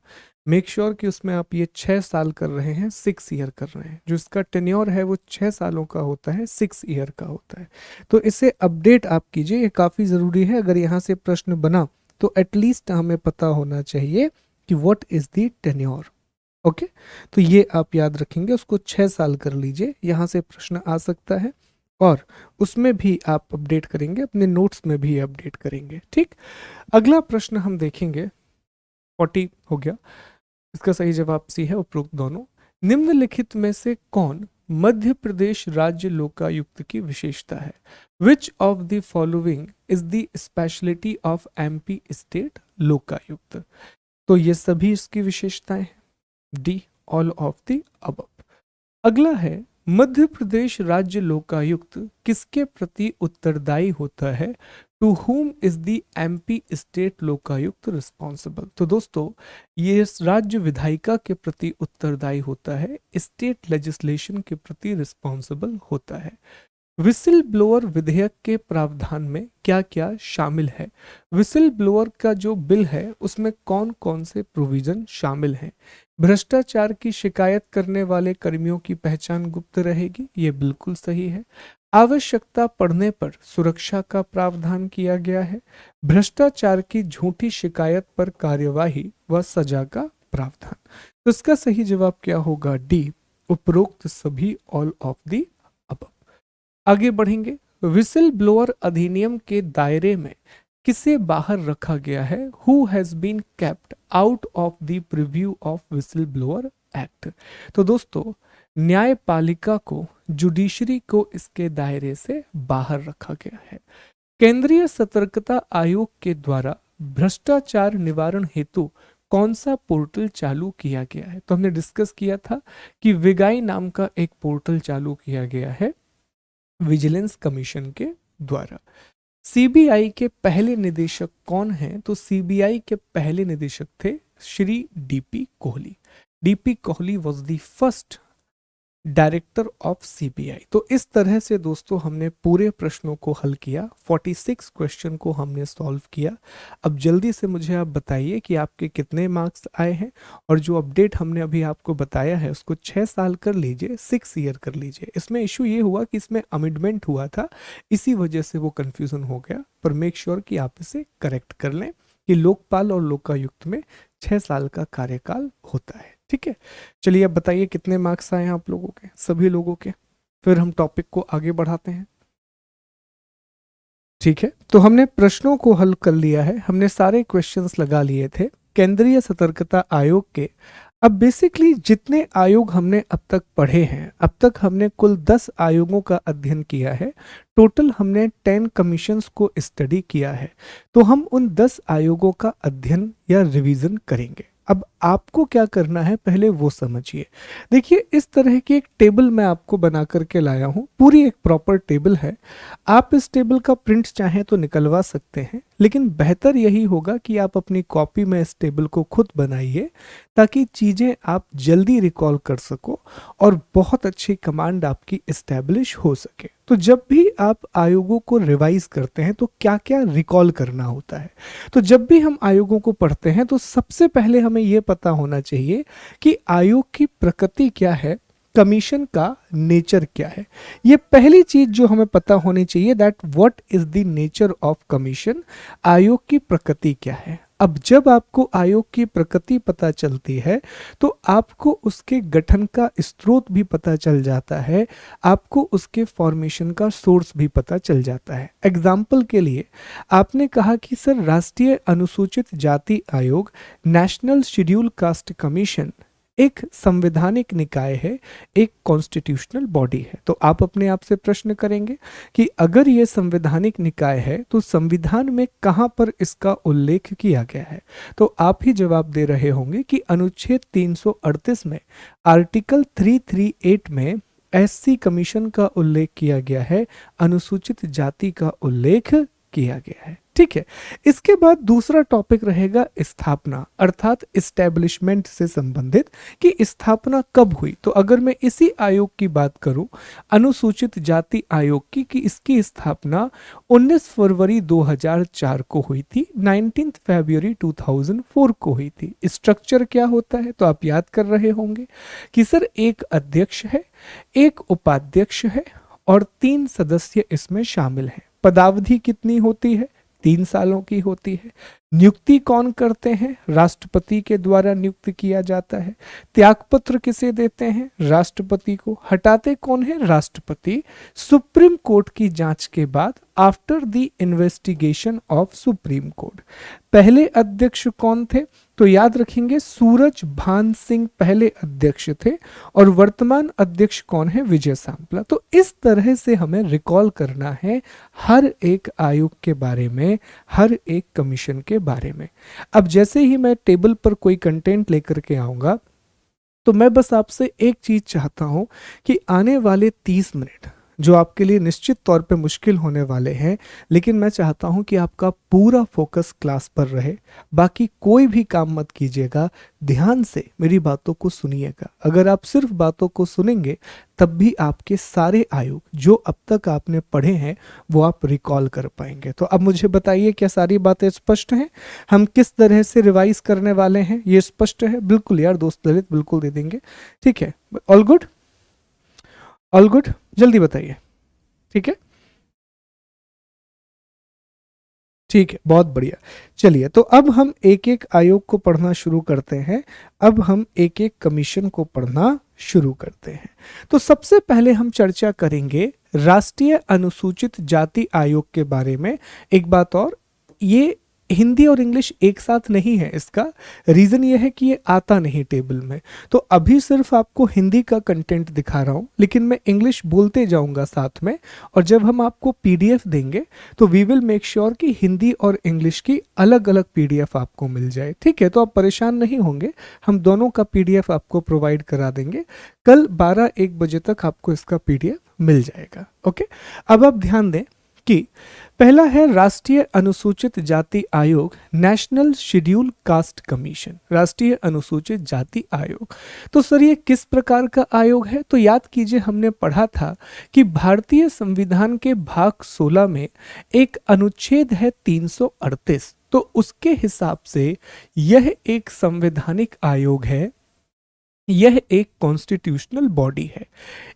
Speaker 2: मेक श्योर कि उसमें आप ये 6 साल कर रहे हैं, 6 ईयर कर रहे हैं। जो इसका टेन्योर है वो 6 सालों का होता है, 6 ईयर का होता है। तो इसे अपडेट आप कीजिए, ये काफ़ी ज़रूरी है। अगर यहाँ से प्रश्न बना तो एटलीस्ट हमें पता होना चाहिए कि what is the tenure. Okay, तो ये आप याद रखेंगे, उसको 6 साल कर लीजिए, यहाँ से प्रश्न आ सकता है और उसमें भी आप अपडेट करेंगे, अपने नोट्स में भी अपडेट करेंगे। ठीक, अगला प्रश्न हम देखेंगे, 40 हो गया। इसका सही जवाब सी है, उपरोक्त दोनों। निम्नलिखित में से कौन मध्य प्रदेश राज्य लोकायुक्त की विशेषता है? Which of the following is the speciality of MP state Lokayukta? तो ये सभी इसकी विशेषताएं हैं, D all of the above. अगला है, मध्य प्रदेश राज्य लोकायुक्त किसके प्रति उत्तरदायी होता है? To whom is the MP state Lokayukta responsible? तो दोस्तों ये इस राज्य विधायिका के प्रति उत्तरदायी होता है, स्टेट लेजिस्लेशन के प्रति रिस्पॉन्सिबल होता है। विसिल ब्लोअर विधेयक के प्रावधान में क्या क्या शामिल है? विसिल ब्लोअर का जो बिल है उसमें कौन कौन से प्रोविजन शामिल हैं? भ्रष्टाचार की शिकायत करने वाले कर्मियों की पहचान गुप्त रहेगी, ये बिल्कुल सही है। आवश्यकता पड़ने पर सुरक्षा का प्रावधान किया गया है। भ्रष्टाचार की झूठी शिकायत पर कार्यवाही व सजा का प्रावधान। तो इसका सही जवाब क्या होगा? डी, उपरोक्त सभी, ऑल ऑफ दी अब। आगे बढ़ेंगे। विसिल ब्लोअर अधिनियम के दायरे में किसे बाहर रखा गया है? Who has been kept out of the preview of whistle blower act. तो दोस्तों, न्यायपालिका को, जुडिशरी को इसके दायरे से बाहर रखा गया है। केंद्रीय सतर्कता आयोग के द्वारा भ्रष्टाचार निवारण हेतु कौन सा पोर्टल चालू किया गया है? तो हमने डिस्कस किया था कि विगाई नाम का एक पोर्टल चालू किया गया है विजिलेंस कमीशन के द्वारा। सीबीआई के पहले निदेशक कौन हैं? तो सीबीआई के पहले निदेशक थे Shri DP Kohli. DP Kohli was the first director of CBI. तो इस तरह से दोस्तों हमने पूरे प्रश्नों को हल किया, 46 क्वेश्चन को हमने सॉल्व किया। अब जल्दी से मुझे आप बताइए कि आपके कितने मार्क्स आए हैं, और जो अपडेट हमने अभी आपको बताया है उसको 6 साल कर लीजिए, 6 ईयर कर लीजिए। इसमें इशू ये हुआ कि इसमें अमेंडमेंट हुआ था, इसी वजह से वो कन्फ्यूजन हो गया, पर मेक श्योर कि आप इसे करेक्ट कर लें कि लोकपाल और लोकायुक्त में 6 साल का कार्यकाल होता है। ठीक है, चलिए अब बताइए कितने मार्क्स आए हैं आप लोगों के, सभी लोगों के, फिर हम टॉपिक को आगे बढ़ाते हैं। ठीक है, तो हमने प्रश्नों को हल कर लिया है, हमने सारे क्वेश्चंस लगा लिए थे केंद्रीय सतर्कता आयोग के। अब बेसिकली जितने आयोग हमने अब तक पढ़े हैं, अब तक हमने कुल 10 आयोगों का अध्ययन किया है। टोटल हमने 10 कमीशंस को स्टडी किया है। तो हम उन 10 आयोगों का अध्ययन या रिवीजन करेंगे। अब आपको क्या करना है पहले वो समझिए। देखिए, इस तरह की एक टेबल मैं आपको बना करके लाया हूँ, पूरी एक प्रॉपर टेबल है। आप इस टेबल का प्रिंट चाहें तो निकलवा सकते हैं, लेकिन बेहतर यही होगा कि आप अपनी कॉपी में इस टेबल को खुद बनाइए, ताकि चीज़ें आप जल्दी रिकॉल कर सको और बहुत अच्छी कमांड आपकी इस्टेब्लिश हो सके। तो जब भी आप आयोगों को रिवाइज करते हैं तो क्या क्या रिकॉल करना होता है? तो जब भी हम आयोगों को पढ़ते हैं तो सबसे पहले हमें यह पता होना चाहिए कि आयोग की प्रकृति क्या है, कमीशन का नेचर क्या है। ये पहली चीज जो हमें पता होनी चाहिए, that what is the nature of commission, आयोग की प्रकृति क्या है। अब जब आपको आयोग की प्रकृति पता चलती है तो आपको उसके गठन का स्रोत भी पता चल जाता है, आपको उसके फॉर्मेशन का सोर्स भी पता चल जाता है। एग्जाम्पल के लिए आपने कहा कि सर राष्ट्रीय अनुसूचित जाति आयोग, नेशनल शेड्यूल कास्ट कमीशन एक संवैधानिक निकाय है, एक कॉन्स्टिट्यूशनल बॉडी है। तो आप अपने आप से प्रश्न करेंगे कि अगर ये संवैधानिक निकाय है तो संविधान में कहां पर इसका उल्लेख किया गया है? तो आप ही जवाब दे रहे होंगे कि अनुच्छेद 338 में आर्टिकल 338 में एससी कमीशन का उल्लेख किया गया है, अनुसूचित जाति का उल्लेख किया गया है। ठीक है, इसके बाद दूसरा टॉपिक रहेगा स्थापना, अर्थात इस्टेब्लिशमेंट से संबंधित कि स्थापना कब हुई। तो अगर मैं इसी आयोग की बात करूं, अनुसूचित जाति आयोग की, कि इसकी स्थापना 19 फरवरी 2004 को हुई थी, 19 फरवरी 2004 को हुई थी। स्ट्रक्चर क्या होता है? तो आप याद कर रहे होंगे कि सर एक अध्यक्ष है, एक उपाध्यक्ष है और 3 सदस्य इसमें शामिल हैं। पदावधि कितनी होती है? 3 सालों की होती है। नियुक्ति कौन करते हैं? राष्ट्रपति के द्वारा नियुक्त किया जाता है। त्यागपत्र किसे देते हैं? राष्ट्रपति को। हटाते कौन है? राष्ट्रपति। सुप्रीम कोर्ट की जांच के बाद, after the investigation of supreme court. पहले अध्यक्ष कौन थे? तो याद रखेंगे सूरज भान सिंह पहले अध्यक्ष थे, और वर्तमान अध्यक्ष कौन है? विजय सांपला। तो इस तरह से हमें रिकॉल करना है हर एक आयोग के बारे में, हर एक कमीशन के बारे में। अब जैसे ही मैं टेबल पर कोई कंटेंट लेकर के आऊंगा, तो मैं बस आपसे एक चीज चाहता हूं कि आने वाले 30 मिनट जो आपके लिए निश्चित तौर पे मुश्किल होने वाले हैं, लेकिन मैं चाहता हूं कि आपका पूरा फोकस क्लास पर रहे। बाकी कोई भी काम मत कीजिएगा, ध्यान से मेरी बातों को सुनिएगा। अगर आप सिर्फ बातों को सुनेंगे तब भी आपके सारे आयोग जो अब तक आपने पढ़े हैं वो आप रिकॉल कर पाएंगे। तो अब मुझे बताइए, क्या सारी बातें स्पष्ट हैं? हम किस तरह से रिवाइज करने वाले हैं ये स्पष्ट है? बिल्कुल यार दोस्त ललित, बिल्कुल दे देंगे। ठीक है, ऑल गुड, ऑल गुड, जल्दी बताइए। ठीक है, ठीक है, बहुत बढ़िया। चलिए, तो अब हम एक एक आयोग को पढ़ना शुरू करते हैं। अब हम एक एक कमीशन को पढ़ना शुरू करते हैं। तो सबसे पहले हम चर्चा करेंगे राष्ट्रीय अनुसूचित जाति आयोग के बारे में एक बात और, ये हिंदी और इंग्लिश एक साथ नहीं है। इसका रीजन ये है कि ये आता नहीं टेबल में, तो अभी सिर्फ आपको हिंदी का कंटेंट दिखा रहा हूं, लेकिन मैं इंग्लिश बोलते जाऊंगा साथ में, और जब हम आपको पीडीएफ देंगे तो वी विल मेक श्योर कि हिंदी और इंग्लिश की अलग अलग पीडीएफ आपको मिल जाए, ठीक है। तो आप परेशान नहीं होंगे, हम दोनों का पीडीएफ आपको प्रोवाइड करा देंगे। कल 12-1 बजे तक आपको इसका पीडीएफ मिल जाएगा, ओके। अब आप ध्यान दें कि पहला है राष्ट्रीय अनुसूचित जाति आयोग, नेशनल शेड्यूल कास्ट कमीशन, राष्ट्रीय अनुसूचित जाति आयोग। तो सर ये किस प्रकार का आयोग है? तो याद कीजिए, हमने पढ़ा था कि भारतीय संविधान के भाग 16 में एक अनुच्छेद है 338, तो उसके हिसाब से यह एक संवैधानिक आयोग है, यह एक कॉन्स्टिट्यूशनल बॉडी है।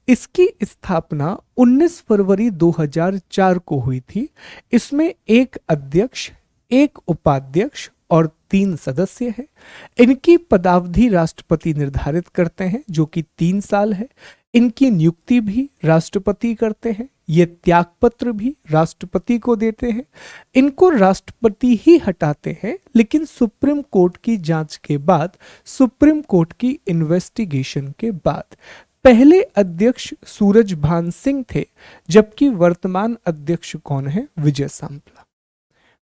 Speaker 2: इसकी स्थापना 19 फरवरी 2004 को हुई थी। इसमें एक अध्यक्ष, एक उपाध्यक्ष और 3 सदस्य हैं। इनकी पदावधि राष्ट्रपति निर्धारित करते हैं, जो कि 3 साल है। इनकी नियुक्ति भी राष्ट्रपति करते हैं, ये त्यागपत्र भी राष्ट्रपति को देते हैं। इनको राष्ट्रपति ही हटाते हैं, लेकिन सुप्रीम कोर्ट की जांच के बाद, सुप्रीम कोर्ट की इन्वेस्टिगेशन के बाद। पहले अध्यक्ष सूरजभान सिंह थे, जबकि वर्तमान अध्यक्ष कौन है? विजय सांपला।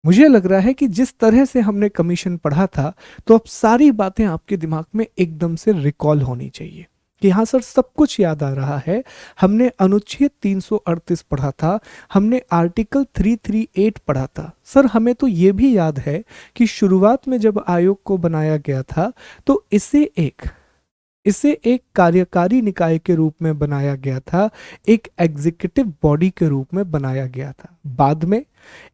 Speaker 2: मुझे लग रहा है कि जिस तरह से हमने कमीशन पढ़ा था, तो अब सारी बातें आपके दिमाग में एकदम से रिकॉल होनी चाहिए कि हाँ सर, सब कुछ याद आ रहा है। हमने अनुच्छेद 338 पढ़ा था, हमने आर्टिकल 338 पढ़ा था। सर हमें तो ये भी याद है कि शुरुआत में जब आयोग को बनाया गया था, तो इसे एक कार्यकारी निकाय के रूप में बनाया गया था, एक एग्जीक्यूटिव बॉडी के रूप में बनाया गया था। बाद में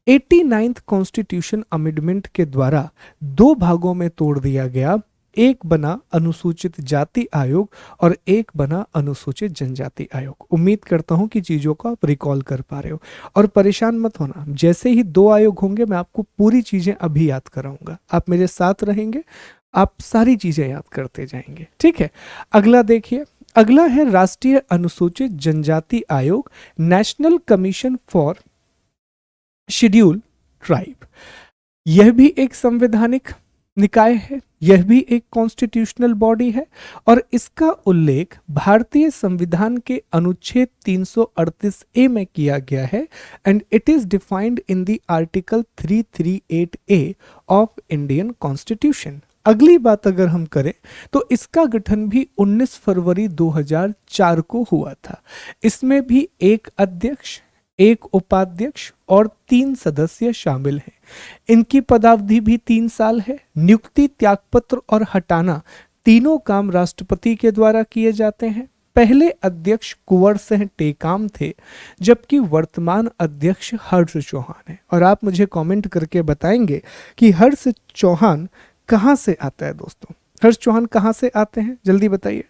Speaker 2: 89th कॉन्स्टिट्यूशन अमेंडमेंट के द्वारा 2 भागों में तोड़ दिया गया। एक बना अनुसूचित जाति आयोग और एक बना अनुसूचित जनजाति आयोग। उम्मीद करता हूं कि चीजों को आप रिकॉल कर पा रहे हो, और परेशान मत होना, जैसे ही 2 आयोग होंगे मैं आपको पूरी चीजें अभी याद कराऊंगा। आप मेरे साथ रहेंगे, आप सारी चीजें याद करते जाएंगे, ठीक है। अगला देखिए, अगला है राष्ट्रीय अनुसूचित जनजाति आयोग, national commission for schedule tribe. यह भी एक संवैधानिक निकाय है, यह भी एक कॉन्स्टिट्यूशनल बॉडी है, और इसका उल्लेख भारतीय संविधान के अनुच्छेद 338 ए में किया गया है, and it is defined in the article 338 A of Indian constitution. अगली बात अगर हम करें, तो इसका गठन भी 19 फरवरी 2004 को हुआ था। इसमें भी एक अध्यक्ष, एक उपाध्यक्ष और 3 सदस्य शामिल हैं। इनकी पदावधि भी 3 साल है। नियुक्ति, त्यागपत्र और हटाना तीनों काम राष्ट्रपति के द्वारा किए जाते हैं। पहले अध्यक्ष कुंवर सिंह टेकाम थे, जबकि वर्तमान अध्यक्ष हर्ष चौहान है। और आप मुझे कमेंट करके बताएंगे कि हर्ष चौहान कहां से आता है दोस्तों? हर्ष चौहान कहां से आते हैं, जल्दी बताइए।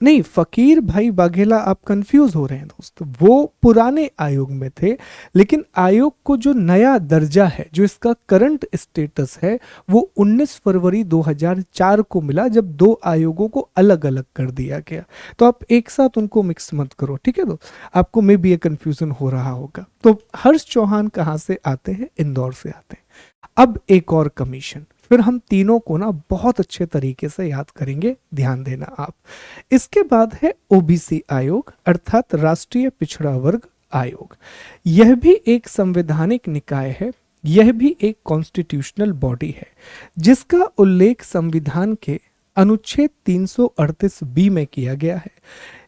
Speaker 2: नहीं, फकीर भाई बाघेला, आप कंफ्यूज हो रहे हैं दोस्तों। वो पुराने आयोग में थे, लेकिन आयोग को जो नया दर्जा है, जो इसका करंट स्टेटस है, वो 19 फरवरी 2004 को मिला, जब 2 आयोगों को अलग अलग कर दिया गया। तो आप एक साथ उनको मिक्स मत करो, ठीक है। तो आपको मे भी ये कंफ्यूजन हो रहा होगा। तो हर्ष चौहान कहाँ से आते हैं? इंदौर से आते हैं। अब एक और कमीशन, फिर हम तीनों को ना बहुत अच्छे तरीके से याद करेंगे, ध्यान देना आप। इसके बाद है ओबीसी आयोग, अर्थात राष्ट्रीय पिछड़ा वर्ग आयोग। यह भी एक संवैधानिक निकाय है, यह भी एक कॉन्स्टिट्यूशनल बॉडी है, जिसका उल्लेख संविधान के अनुच्छेद 338 बी में किया गया है।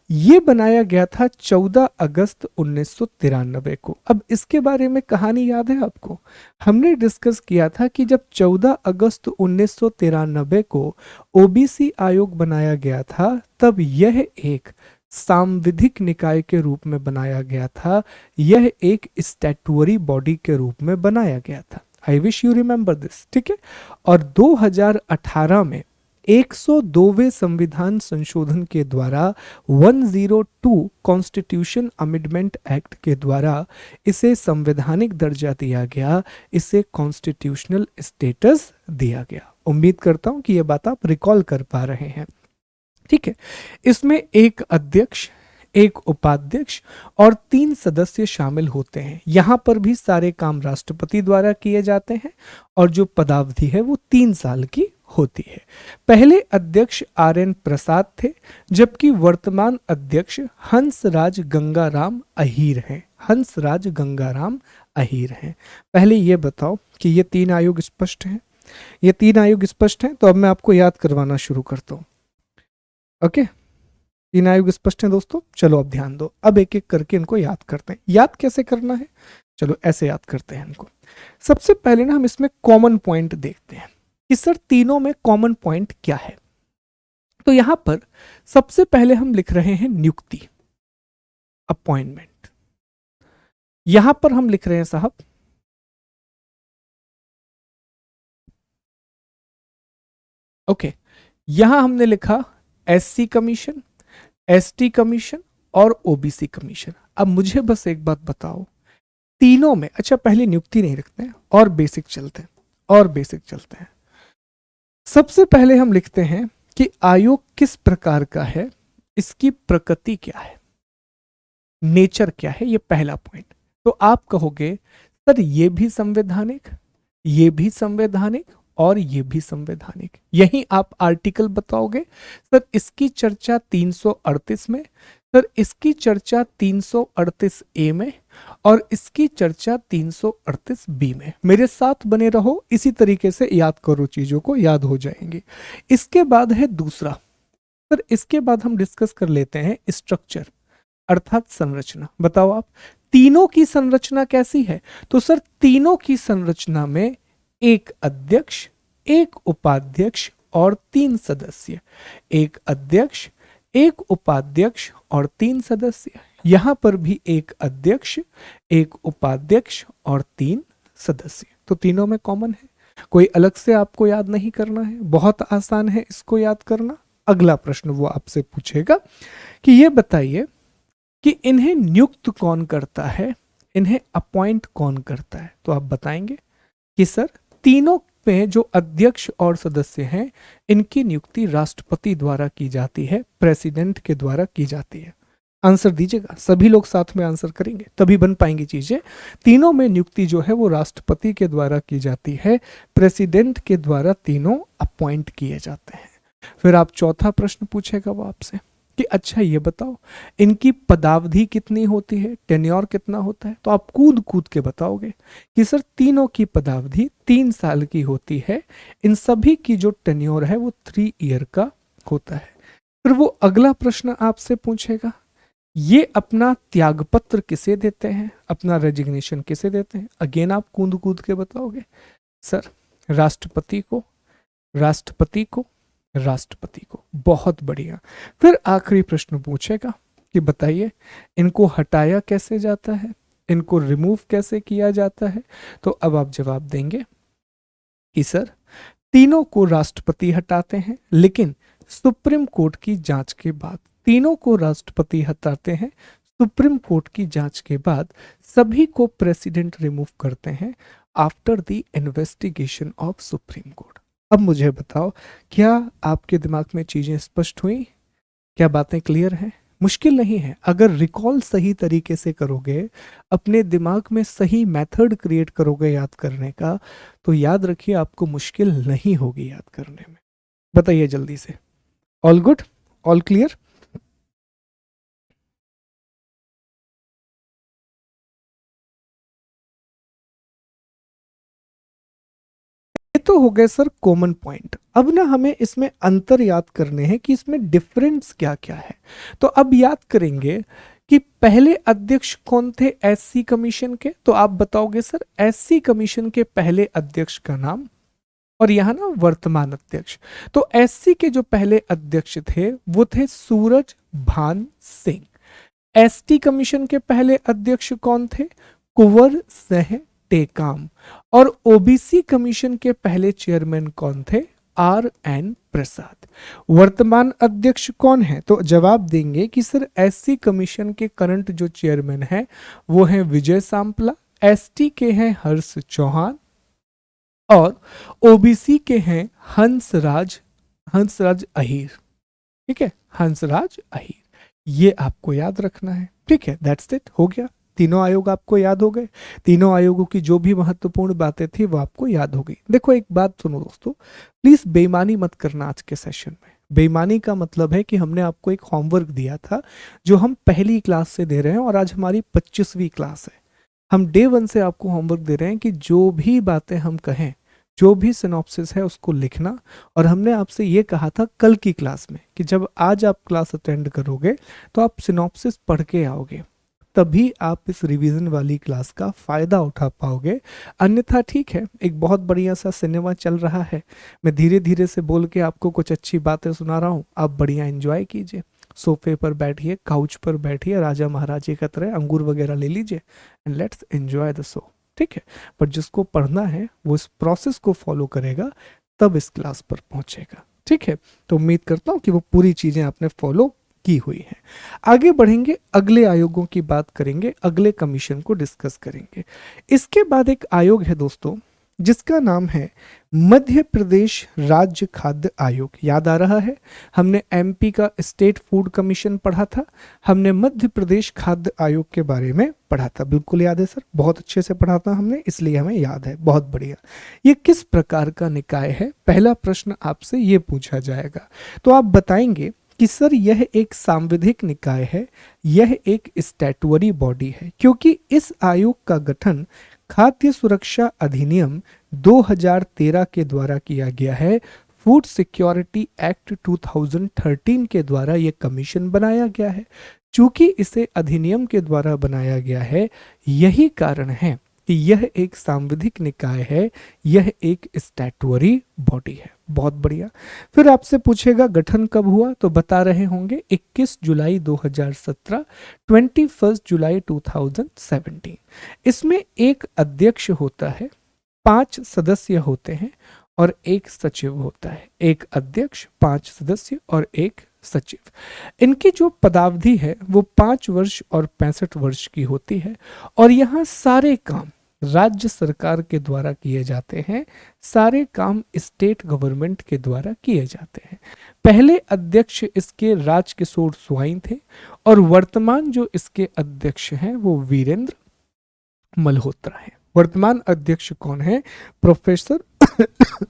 Speaker 2: ये बनाया गया था 14 अगस्त 1993 को। अब इसके बारे में कहानी याद है आपको? हमने डिस्कस किया था कि जब 14 अगस्त 1993 को ओबीसी आयोग बनाया गया था, तब यह एक सांविधिक निकाय के रूप में बनाया गया था, यह एक स्टैट्यूटरी बॉडी के रूप में बनाया गया था। I wish you remember this, ठीक है। और 2018 में 102वें संविधान संशोधन के द्वारा 102 कॉन्स्टिट्यूशन अमेंडमेंट एक्ट के द्वारा इसे संवैधानिक दर्जा दिया गया, इसे कॉन्स्टिट्यूशनल स्टेटस दिया गया। उम्मीद करता हूं कि यह बात आप रिकॉल कर पा रहे हैं, ठीक है। इसमें एक अध्यक्ष, एक उपाध्यक्ष और 3 सदस्य शामिल होते हैं। यहाँ पर भी सारे काम राष्ट्रपति द्वारा किए जाते हैं और जो पदावधि है वो 3 साल की होती है। पहले अध्यक्ष RN प्रसाद थे, जबकि वर्तमान अध्यक्ष हंसराज गंगाराम अहीर हैं। हंसराज गंगाराम अहीर हैं। पहले ये बताओ कि ये 3 आयोग स्पष्ट हैं? ये 3 आयोग स्पष्ट हैं, तो अब मैं आपको याद करवाना शुरू करता हूँ। ओके, 3 आयोग स्पष्ट हैं दोस्तों। चलो अब ध्यान दो, अब एक एक करके इनको याद करते हैं। याद कैसे करना है? चलो ऐसे याद करते हैं इनको। सबसे पहले ना हम इसमें कॉमन पॉइंट देखते हैं कि सर तीनों में कॉमन पॉइंट क्या है। तो यहां पर सबसे पहले हम लिख रहे हैं नियुक्ति, अपॉइंटमेंट। यहां पर हम लिख रहे हैं साहब ओके, यहां हमने लिखा SC कमीशन, ST कमीशन और OBC कमीशन। अब मुझे बस एक बात बताओ, तीनों में, अच्छा पहले नियुक्ति नहीं रखते हैं और बेसिक चलते हैं, और बेसिक चलते हैं। सबसे पहले हम लिखते हैं कि आयोग किस प्रकार का है, इसकी प्रकृति क्या है, नेचर क्या है, ये पहला पॉइंट। तो आप कहोगे सर ये भी संवैधानिक, ये भी संवैधानिक और ये भी संवैधानिक। यही आप आर्टिकल बताओगे सर इसकी चर्चा 338 में, सर इसकी चर्चा 338 ए में और इसकी चर्चा 338 बी में। मेरे साथ बने रहो, इसी तरीके से याद करो, चीजों को याद हो जाएंगे। इसके बाद है दूसरा, सर इसके बाद हम डिस्कस कर लेते हैं स्ट्रक्चर अर्थात संरचना। बताओ आप तीनों की संरचना कैसी है? तो सर तीनों की संरचना में एक अध्यक्ष, एक उपाध्यक्ष और 3 सदस्य। एक अध्यक्ष, एक उपाध्यक्ष और 3 सदस्य। यहां पर भी एक अध्यक्ष, एक उपाध्यक्ष और 3 सदस्य। तो तीनों में कॉमन है, कोई अलग से आपको याद नहीं करना है, बहुत आसान है इसको याद करना। अगला प्रश्न वो आपसे पूछेगा कि ये बताइए कि इन्हें नियुक्त कौन करता है, इन्हें अपॉइंट कौन करता है? तो आप बताएंगे कि सर तीनों में जो अध्यक्ष और सदस्य हैं इनकी नियुक्ति राष्ट्रपति द्वारा की जाती है, प्रेसिडेंट के द्वारा की जाती है। आंसर दीजिएगा, सभी लोग साथ में आंसर करेंगे तभी बन पाएंगी चीजें। तीनों में नियुक्ति जो है वो राष्ट्रपति के द्वारा की जाती है, प्रेसिडेंट के द्वारा तीनों अपॉइंट किए जाते हैं। फिर आप चौथा प्रश्न पूछेगा वो आपसे कि अच्छा ये बताओ इनकी पदावधि कितनी होती है, टेन्योर कितना होता है? तो आप कूद कूद के बताओगे कि सर तीनों की पदावधि 3 साल की होती है। इन सभी की जो टेन्योर है वो 3 ईयर का होता है। फिर वो अगला प्रश्न आपसे पूछेगा, ये अपना त्यागपत्र किसे देते हैं, अपना रेजिग्नेशन किसे देते हैं? अगेन आप कूद कूद के बताओगे सर राष्ट्रपति को, राष्ट्रपति को, राष्ट्रपति को। बहुत बढ़िया। फिर आखिरी प्रश्न पूछेगा कि बताइए इनको हटाया कैसे जाता है, इनको रिमूव कैसे किया जाता है? तो अब आप जवाब देंगे कि सर तीनों को राष्ट्रपति हटाते हैं, लेकिन सुप्रीम कोर्ट की जांच के बाद। तीनों को राष्ट्रपति हटाते हैं, सुप्रीम कोर्ट की जांच के बाद सभी को प्रेसिडेंट रिमूव करते हैं after the investigation of supreme court. अब मुझे बताओ क्या आपके दिमाग में चीजें स्पष्ट हुई? क्या बातें क्लियर हैं? मुश्किल नहीं है, अगर रिकॉल सही तरीके से करोगे, अपने दिमाग में सही मेथड क्रिएट करोगे याद करने का, तो याद रखिए आपको मुश्किल नहीं होगी याद करने में। बताइए जल्दी से। All good, all clear? ये तो हो गए सर कॉमन पॉइंट। अब ना हमें इसमें अंतर याद करने हैं कि इसमें डिफरेंस क्या क्या है। तो अब याद करेंगे कि पहले अध्यक्ष कौन थे SC कमीशन के? तो आप बताओगे सर SC कमीशन के पहले अध्यक्ष का नाम, और यहां ना वर्तमान अध्यक्ष। तो SC के जो पहले अध्यक्ष थे वो थे सूरज भान सिंह। ST कमीशन के पहले अध्यक्ष कौन थे? कुंवर सिंह टेकाम। और OBC कमीशन के पहले चेयरमैन कौन थे? RN प्रसाद। वर्तमान अध्यक्ष कौन है? तो जवाब देंगे कि सर SC कमीशन के करंट जो चेयरमैन है वो है विजय सांपला, ST के हैं हर्ष चौहान और OBC के हैं हंसराज अहीर। ठीक है, हंसराज अहीर। ये आपको याद रखना है। ठीक है, दैट्स इट, हो गया। तीनों आयोग आपको याद हो गए। तीनों आयोगों की जो भी महत्वपूर्ण बातें थी वो आपको याद हो गई। देखो एक बात सुनो दोस्तों, प्लीज बेईमानी मत करना आज के सेशन में। बेईमानी का मतलब है कि हमने आपको एक होमवर्क दिया था जो हम पहली क्लास से दे रहे हैं, और आज हमारी 25वीं क्लास है। हम डे 1 से आपको होमवर्क दे रहे हैं कि जो भी बातें हम कहें, जो भी सिनॉप्सिस है उसको लिखना। और हमने आपसे ये कहा था कल की क्लास में कि जब आज आप क्लास अटेंड करोगे तो आप सिनॉप्सिस पढ़ के आओगे, तभी आप इस रिवीजन वाली क्लास का फायदा उठा पाओगे। अन्यथा ठीक है, एक बहुत बढ़िया सा सिनेमा चल रहा है, मैं धीरे धीरे से बोल के आपको कुछ अच्छी बातें सुना रहा हूँ, आप बढ़िया एंजॉय कीजिए। सोफे पर बैठिए, काउच पर बैठिए, राजा महाराजे की तरह अंगूर वगैरह ले लीजिए and let's enjoy the show. ठीक है, पर जिसको पढ़ना है वो इस प्रोसेस को फॉलो करेगा, तब इस क्लास पर पहुंचेगा। ठीक है, तो उम्मीद करता हूँ कि वो पूरी चीजें आपने फॉलो की हुई है। आगे बढ़ेंगे, अगले आयोगों की बात करेंगे, अगले कमीशन को डिस्कस करेंगे। इसके बाद एक आयोग है दोस्तों जिसका नाम है मध्य प्रदेश राज्य खाद्य आयोग। याद आ रहा है, हमने एमपी का स्टेट फूड कमीशन पढ़ा था, हमने मध्य प्रदेश खाद्य आयोग के बारे में पढ़ा था। बिल्कुल याद है सर, बहुत अच्छे से पढ़ा था हमने, इसलिए हमें याद है, बहुत बढ़िया। ये किस प्रकार का निकाय है, पहला प्रश्न आपसे ये पूछा जाएगा, तो आप बताएंगे कि सर यह एक सांविधिक निकाय है, यह एक स्टैट्यूटरी बॉडी है, क्योंकि इस आयोग का गठन खाद्य सुरक्षा अधिनियम 2013 के द्वारा किया गया है। फूड सिक्योरिटी एक्ट 2013 के द्वारा यह कमीशन बनाया गया है। चूंकि इसे अधिनियम के द्वारा बनाया गया है, यही कारण है कि यह एक सांविधिक निकाय है, यह एक स्टैट्यूटरी बॉडी है। बहुत बढ़िया। फिर आपसे पूछेगा गठन कब हुआ, तो बता रहे होंगे 21 जुलाई 2017, 21 जुलाई 2017। इसमें एक अध्यक्ष होता है, 5 सदस्य होते हैं और एक सचिव होता है। एक अध्यक्ष, 5 सदस्य और एक सचिव। इनकी जो पदावधि है वो 5 वर्ष और 65 वर्ष की होती है। और यहाँ सारे काम राज्य सरकार के द्वारा किए जाते हैं, सारे काम स्टेट गवर्नमेंट के द्वारा किए जाते हैं। पहले अध्यक्ष इसके राजकिशोर स्वाइन थे, और वर्तमान जो इसके अध्यक्ष हैं वो वीरेंद्र मल्होत्रा है। वर्तमान अध्यक्ष कौन है? प्रोफेसर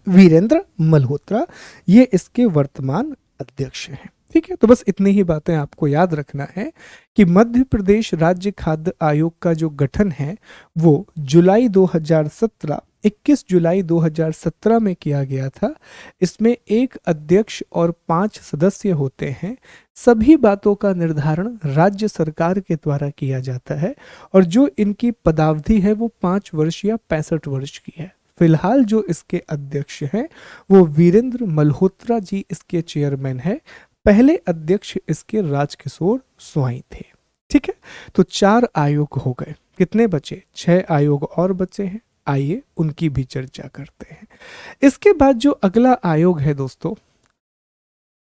Speaker 2: वीरेंद्र मल्होत्रा, ये इसके वर्तमान अध्यक्ष हैं। ठीक है, तो बस इतनी ही बातें आपको याद रखना है कि मध्य प्रदेश राज्य खाद्य आयोग का जो गठन है वो जुलाई 2017, 21 जुलाई 2017 में किया गया था। इसमें एक अध्यक्ष और 5 सदस्य होते हैं। सभी बातों का निर्धारण राज्य सरकार के द्वारा किया जाता है, और जो इनकी पदावधि है वो 5 वर्ष या 65 वर्ष की है। फिलहाल जो इसके अध्यक्ष हैं वो वीरेंद्र मल्होत्रा जी इसके चेयरमैन है। पहले अध्यक्ष इसके राजकिशोर स्वाई थे। ठीक है, तो 4 आयोग हो गए, कितने बचे? 6 आयोग और बचे हैं, आइए उनकी भी चर्चा करते हैं। इसके बाद जो अगला आयोग है दोस्तों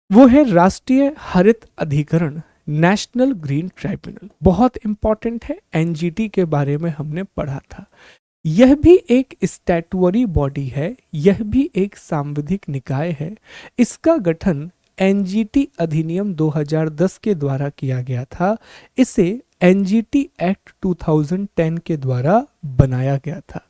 Speaker 2: वो है राष्ट्रीय हरित अधिकरण, नेशनल ग्रीन ट्राइब्यूनल। बहुत इंपॉर्टेंट है, एनजीटी के बारे में हमने पढ़ा था। यह भी एक स्टैट्यूटरी बॉडी है, यह भी एक सांविधिक निकाय है। इसका गठन एनजीटी अधिनियम 2010 के द्वारा किया गया था। इसे एनजीटी एक्ट 2010 के द्वारा बनाया गया था।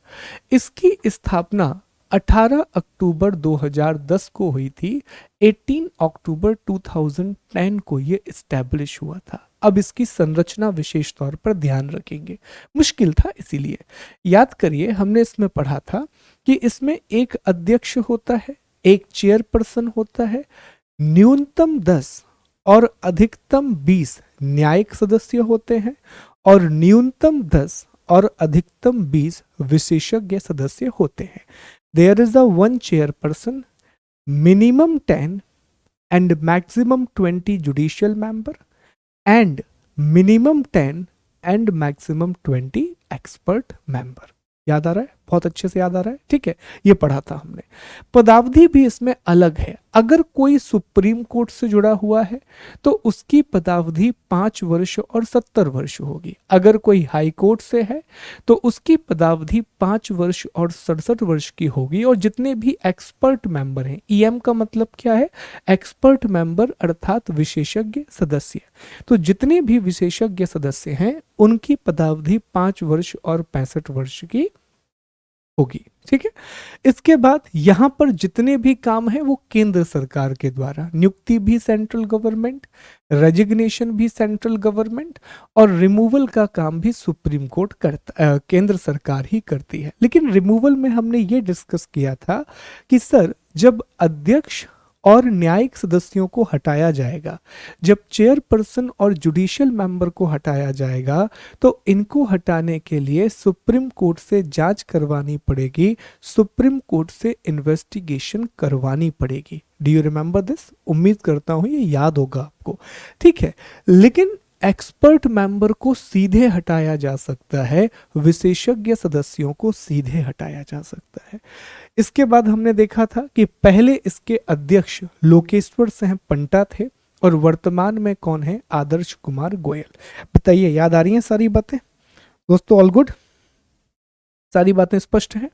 Speaker 2: इसकी स्थापना 18 अक्टूबर 2010 को हुई थी। 18 अक्टूबर 2010 को ये इस्टेब्लिश हुआ था। अब इसकी संरचना विशेष तौर पर ध्यान रखेंगे, मुश्किल था इसीलिए याद करिए। हमने इसमें पढ़ा था कि इसमें एक अध्यक्ष होता है, एक चेयरपर्सन होता है, न्यूनतम 10 और अधिकतम 20 न्यायिक सदस्य होते हैं, और न्यूनतम 10 और अधिकतम 20 विशेषज्ञ सदस्य होते हैं। There is a 1 chairperson, minimum 10 and maximum 20 judicial member, and minimum 10 and maximum 20 expert member। याद आ रहा है? बहुत अच्छे से याद आ रहा है, ठीक है, ये पढ़ा था हमने। पदावधि भी इसमें अलग है। अगर कोई सुप्रीम कोर्ट से जुड़ा हुआ है तो उसकी पदावधि 5 वर्ष और 70 वर्ष होगी। अगर कोई हाई कोर्ट से है तो उसकी पदावधि 5 वर्ष और 67 वर्ष की होगी। और जितने भी एक्सपर्ट मेंबर हैं, ईएम का मतलब क्या है, एक्सपर्ट मेंबर अर्थात विशेषज्ञ सदस्य, तो जितने भी विशेषज्ञ सदस्य हैं उनकी पदावधि 5 वर्ष और 65 वर्ष की होगी, ठीक है। इसके बाद यहां पर जितने भी काम है वो केंद्र सरकार के द्वारा, नियुक्ति भी सेंट्रल गवर्नमेंट, रेजिग्नेशन भी सेंट्रल गवर्नमेंट, और रिमूवल का काम भी सुप्रीम कोर्ट करता, केंद्र सरकार ही करती है। लेकिन रिमूवल में हमने ये डिस्कस किया था कि सर जब अध्यक्ष और न्यायिक सदस्यों को हटाया जाएगा, जब चेयरपर्सन और जुडिशियल मेंबर को हटाया जाएगा, तो इनको हटाने के लिए सुप्रीम कोर्ट से जांच करवानी पड़ेगी, सुप्रीम कोर्ट से इन्वेस्टिगेशन करवानी पड़ेगी। Do you remember this? उम्मीद करता हूं ये याद होगा आपको, ठीक है। लेकिन एक्सपर्ट मेंबर को सीधे हटाया जा सकता है, विशेषज्ञ सदस्यों को सीधे हटाया जा सकता है। इसके बाद हमने देखा था कि पहले इसके अध्यक्ष लोकेश्वर सिंह पंटा थे और वर्तमान में कौन है, आदर्श कुमार गोयल। बताइए याद आ रही हैं सारी बातें दोस्तों? ऑल गुड, सारी बातें स्पष्ट हैं?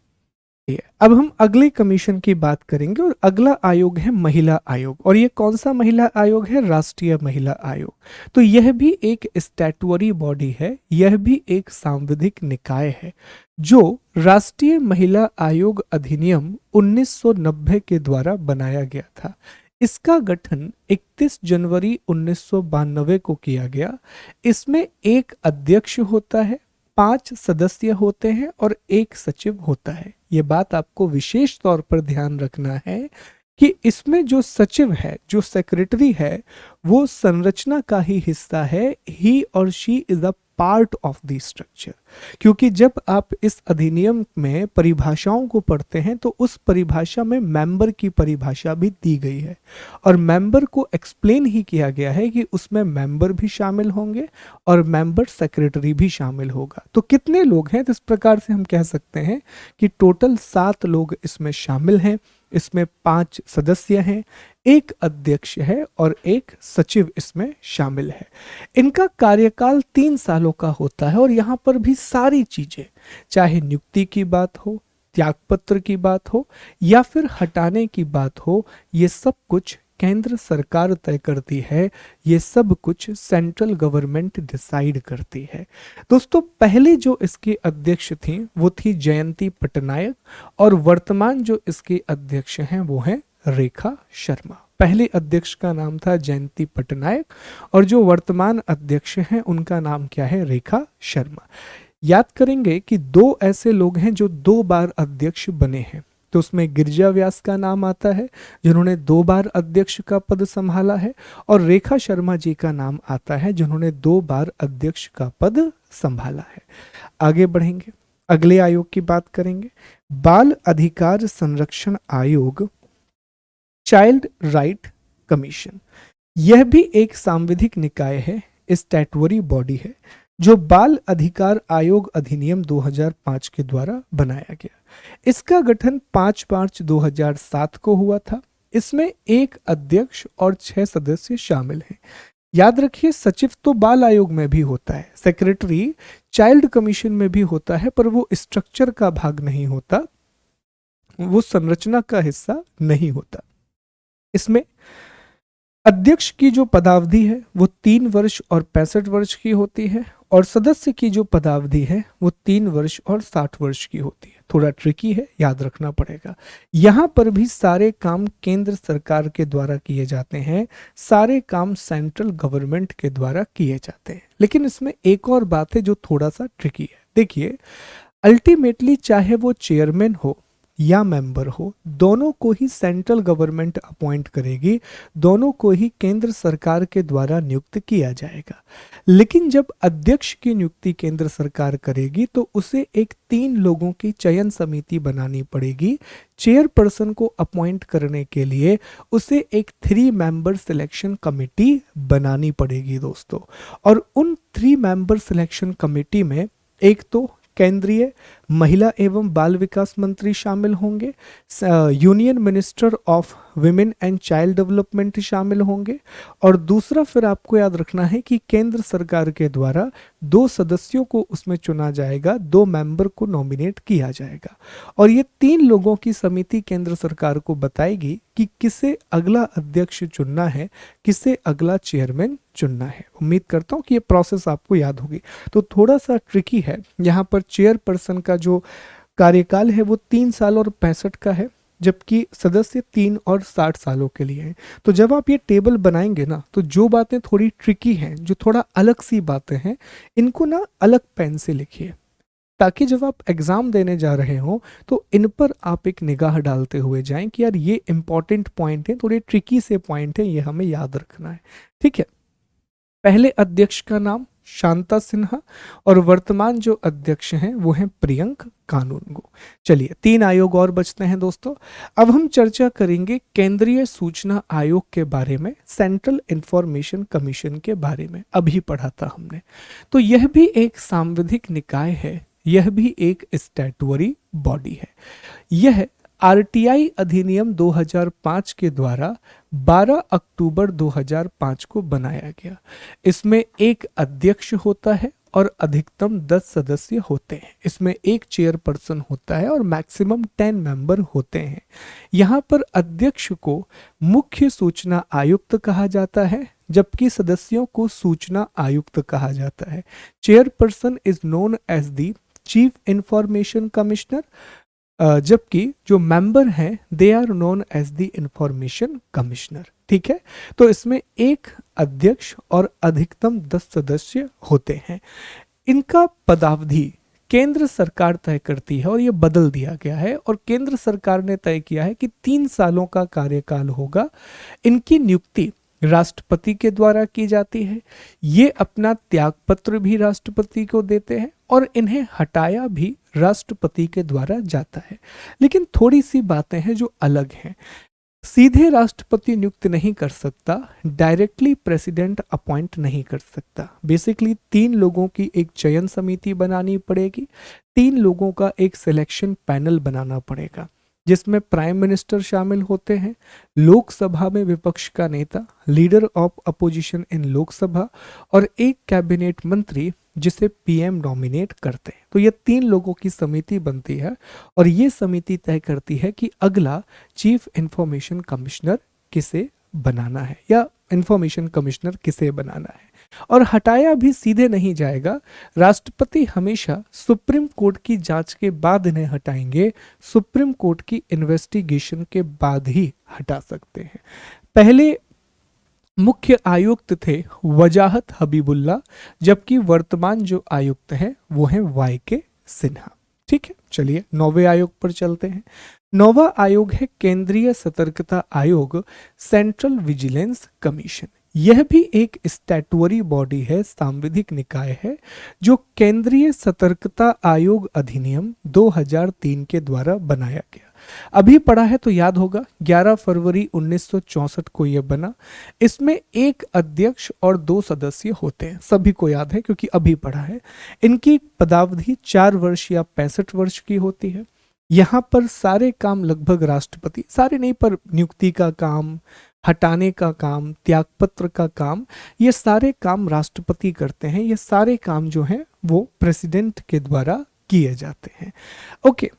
Speaker 2: अब हम अगले कमीशन की बात करेंगे और अगला आयोग है महिला आयोग। और ये कौन सा महिला आयोग है? राष्ट्रीय महिला आयोग। तो यह भी एक स्टैट्यूटरी बॉडी है, यह भी एक सांविधिक निकाय है जो राष्ट्रीय महिला आयोग अधिनियम 1990 के द्वारा बनाया गया था। इसका गठन 31 जनवरी 1992 को किया गया। इसमें एक अध्यक्ष होता है, 5 सदस्य होते हैं और 1 सचिव होता है। ये बात आपको विशेष तौर पर ध्यान रखना है कि इसमें जो सचिव है, जो सेक्रेटरी है, वो संरचना का ही हिस्सा है। ही और she is a part of the structure. क्योंकि जब आप इस अधिनियम में परिभाषाओं को पढ़ते हैं तो उस परिभाषा में मेंबर की परिभाषा भी दी गई है और मेंबर को एक्सप्लेन ही किया गया है कि उसमें मेंबर भी शामिल होंगे और मेंबर सेक्रेटरी भी शामिल होगा। तो कितने लोग हैं? तो इस प्रकार से हम कह सकते हैं कि टोटल 7 लोग इसमें शामिल हैं। इसमें 5 सदस्य हैं, 1 अध्यक्ष है और 1 सचिव इसमें शामिल है। इनका कार्यकाल 3 सालों का होता है और यहाँ पर भी सारी चीजें, चाहे नियुक्ति की बात हो, त्यागपत्र की बात हो या फिर हटाने की बात हो, ये सब कुछ केंद्र सरकार तय करती है। ये सब कुछ सेंट्रल गवर्नमेंट डिसाइड करती है। दोस्तों पहले जो इसके अध्यक्ष थी वो थी जयंती पटनायक और वर्तमान जो इसके अध्यक्ष हैं वो हैं रेखा शर्मा। पहले अध्यक्ष का नाम था जयंती पटनायक और जो वर्तमान अध्यक्ष हैं उनका नाम क्या है? रेखा शर्मा। याद करेंगे कि 2 ऐसे लोग हैं जो 2 बार अध्यक्ष बने हैं। तो उसमें गिरिजा व्यास का नाम आता है जिन्होंने 2 बार अध्यक्ष का पद संभाला है और रेखा शर्मा जी का नाम आता है जिन्होंने 2 बार अध्यक्ष का पद संभाला है। आगे बढ़ेंगे, अगले आयोग की बात करेंगे। बाल अधिकार संरक्षण आयोग, चाइल्ड राइट कमीशन। यह भी एक सांविधिक निकाय है, स्टैट्यूटरी बॉडी है जो बाल अधिकार आयोग अधिनियम 2005 के द्वारा बनाया गया। इसका गठन 5 मार्च 2007 को हुआ था। इसमें 1 अध्यक्ष और 6 सदस्य शामिल हैं। याद रखिए सचिव तो बाल आयोग में भी होता है, सेक्रेटरी चाइल्ड कमीशन में भी होता है, पर वो स्ट्रक्चर का भाग नहीं होता, वो संरचना का हिस्सा नहीं होता। इसमें अध्यक्ष की जो पदावधि है वो 3 वर्ष और 65 वर्ष की होती है और सदस्य की जो पदावधि है वो 3 वर्ष और 60 वर्ष की होती है। थोड़ा ट्रिकी है, याद रखना पड़ेगा। यहाँ पर भी सारे काम केंद्र सरकार के द्वारा किए जाते हैं, सारे काम सेंट्रल गवर्नमेंट के द्वारा किए जाते हैं। लेकिन इसमें एक और बात है जो थोड़ा सा ट्रिकी है। देखिए अल्टीमेटली चाहे वो चेयरमैन हो या मेंबर हो, दोनों को ही सेंट्रल गवर्नमेंट अपॉइंट करेगी, दोनों को ही केंद्र सरकार के द्वारा नियुक्त किया जाएगा। लेकिन जब अध्यक्ष की नियुक्ति केंद्र सरकार करेगी तो उसे एक 3 लोगों की चयन समिति बनानी पड़ेगी। चेयरपर्सन को अपॉइंट करने के लिए उसे एक 3 मेंबर सिलेक्शन कमेटी बनानी पड़ेगी दोस्तों। और उन 3 मेंबर सिलेक्शन कमेटी में एक तो केंद्रीय महिला एवं बाल विकास मंत्री शामिल होंगे, union minister of women and child development शामिल होंगे, और दूसरा फिर आपको याद रखना है कि केंद्र सरकार के द्वारा 2 सदस्यों को उसमें चुना जाएगा, 2 मेंबर को नॉमिनेट किया जाएगा, और ये 3 लोगों की समिति केंद्र सरकार को बताएगी कि किसे अगला अध्यक्ष चुनना है, किसे अगला चेयरमैन चुनना है। उम्मीद करता हूँ कि ये प्रोसेस आपको याद होगी। तो थोड़ा सा ट्रिकी है, यहाँ पर चेयरपर्सन का जो कार्यकाल है वो 3 साल और 65 का है, जबकि सदस्य 3 और 60 सालों के लिए हैं। तो जब आप ये टेबल बनाएंगे ना, तो जो बातें थोड़ी ट्रिकी हैं, जो थोड़ा अलग सी बातें हैं, इनको ना अलग पेन से लिखिए, ताकि जब आप एग्जाम देने जा रहे हो तो इन पर आप एक निगाह डालते हुए जाएं कि यार ये इंपॉर्टेंट पॉइंट है, थोड़े ट्रिकी से पॉइंट है, ये हमें याद रखना है। ठीक है, पहले अध्यक्ष का नाम शांता सिन्हा, और वर्तमान जो अध्यक्ष हैं वो हैं प्रियंक कानूनगो। चलिए 3 आयोग और बचते हैं दोस्तों। अब हम चर्चा करेंगे केंद्रीय सूचना आयोग के बारे में, सेंट्रल इंफॉर्मेशन कमीशन के बारे में। अभी पढ़ा था हमने। तो यह भी एक सांविधिक निकाय है, यह भी एक स्टैट्यूटरी बॉडी है। यह आरटीआई अधिनियम 2005 के द्वारा 12 अक्टूबर 2005 को बनाया गया। इसमें एक अध्यक्ष होता है और अधिकतम 10 सदस्य होते हैं। इसमें एक चेयरपर्सन होता है और मैक्सिमम 10 मेंबर होते हैं। यहाँ पर अध्यक्ष को मुख्य सूचना आयुक्त कहा जाता है, जबकि सदस्यों को सूचना आयुक्त कहा जाता है। Chairperson is known as the chief information commissioner, जबकि जो मेंबर हैं they are known as the information commissioner. ठीक है, तो इसमें एक अध्यक्ष और अधिकतम 10 सदस्य होते हैं। इनका पदावधि केंद्र सरकार तय करती है और ये बदल दिया गया है, और केंद्र सरकार ने तय किया है कि 3 सालों का कार्यकाल होगा। इनकी नियुक्ति राष्ट्रपति के द्वारा की जाती है। ये अपना त्यागपत्र भी राष्ट्रपति को देते हैं और इन्हें हटाया भी राष्ट्रपति के द्वारा जाता है। लेकिन थोड़ी सी बातें हैं जो अलग हैं। सीधे राष्ट्रपति नियुक्त नहीं कर सकता, डायरेक्टली प्रेसिडेंट अपॉइंट नहीं कर सकता। बेसिकली 3 लोगों की एक चयन समिति बनानी पड़ेगी, 3 लोगों का एक सिलेक्शन पैनल बनाना पड़ेगा, जिसमें प्राइम मिनिस्टर शामिल होते हैं, लोकसभा में विपक्ष का नेता, leader of opposition in Lok Sabha, और एक कैबिनेट मंत्री जिसे पीएम नॉमिनेट करते हैं। तो ये 3 लोगों की समिति बनती है और ये समिति तय करती है कि अगला चीफ इंफॉर्मेशन कमिश्नर किसे बनाना है या इंफॉर्मेशन कमिश्नर किसे बनाना है। और हटाया भी सीधे नहीं जाएगा, राष्ट्रपति हमेशा सुप्रीम कोर्ट की जांच के बाद इन्हें हटाएंगे, सुप्रीम कोर्ट की इन्वेस्टिगेशन के बाद ही हटा सकते हैं। पहले मुख्य आयुक्त थे वजाहत हबीबुल्ला, जबकि वर्तमान जो आयुक्त हैं वो हैं वाई के सिन्हा। ठीक है, चलिए 9वें आयोग पर चलते हैं। 9वां आयोग है केंद्रीय सतर्कता आयोग, सेंट्रल विजिलेंस कमीशन। यह भी एक स्टैट्यूटरी बॉडी है, सांविधिक निकाय है, जो केंद्रीय सतर्कता आयोग अधिनियम 2003 के द्वारा बनाया गया। अभी पढ़ा है तो याद होगा, 11 फरवरी 1964 को यह बना। इसमें एक अध्यक्ष और 2 सदस्य होते हैं, सभी को याद है क्योंकि अभी पढ़ा है। इनकी पदावधि 4 वर्ष या 65 वर्ष की होती है। यहाँ पर सारे काम लगभग राष्ट्रपति, सारे नहीं पर नियुक्ति का काम, हटाने का काम, त्यागपत्र का काम, ये सारे काम राष्ट्रपति करते हैं। ये सारे काम जो हैं वो प्रेसिडेंट के द्वारा किए जाते हैं। ओके,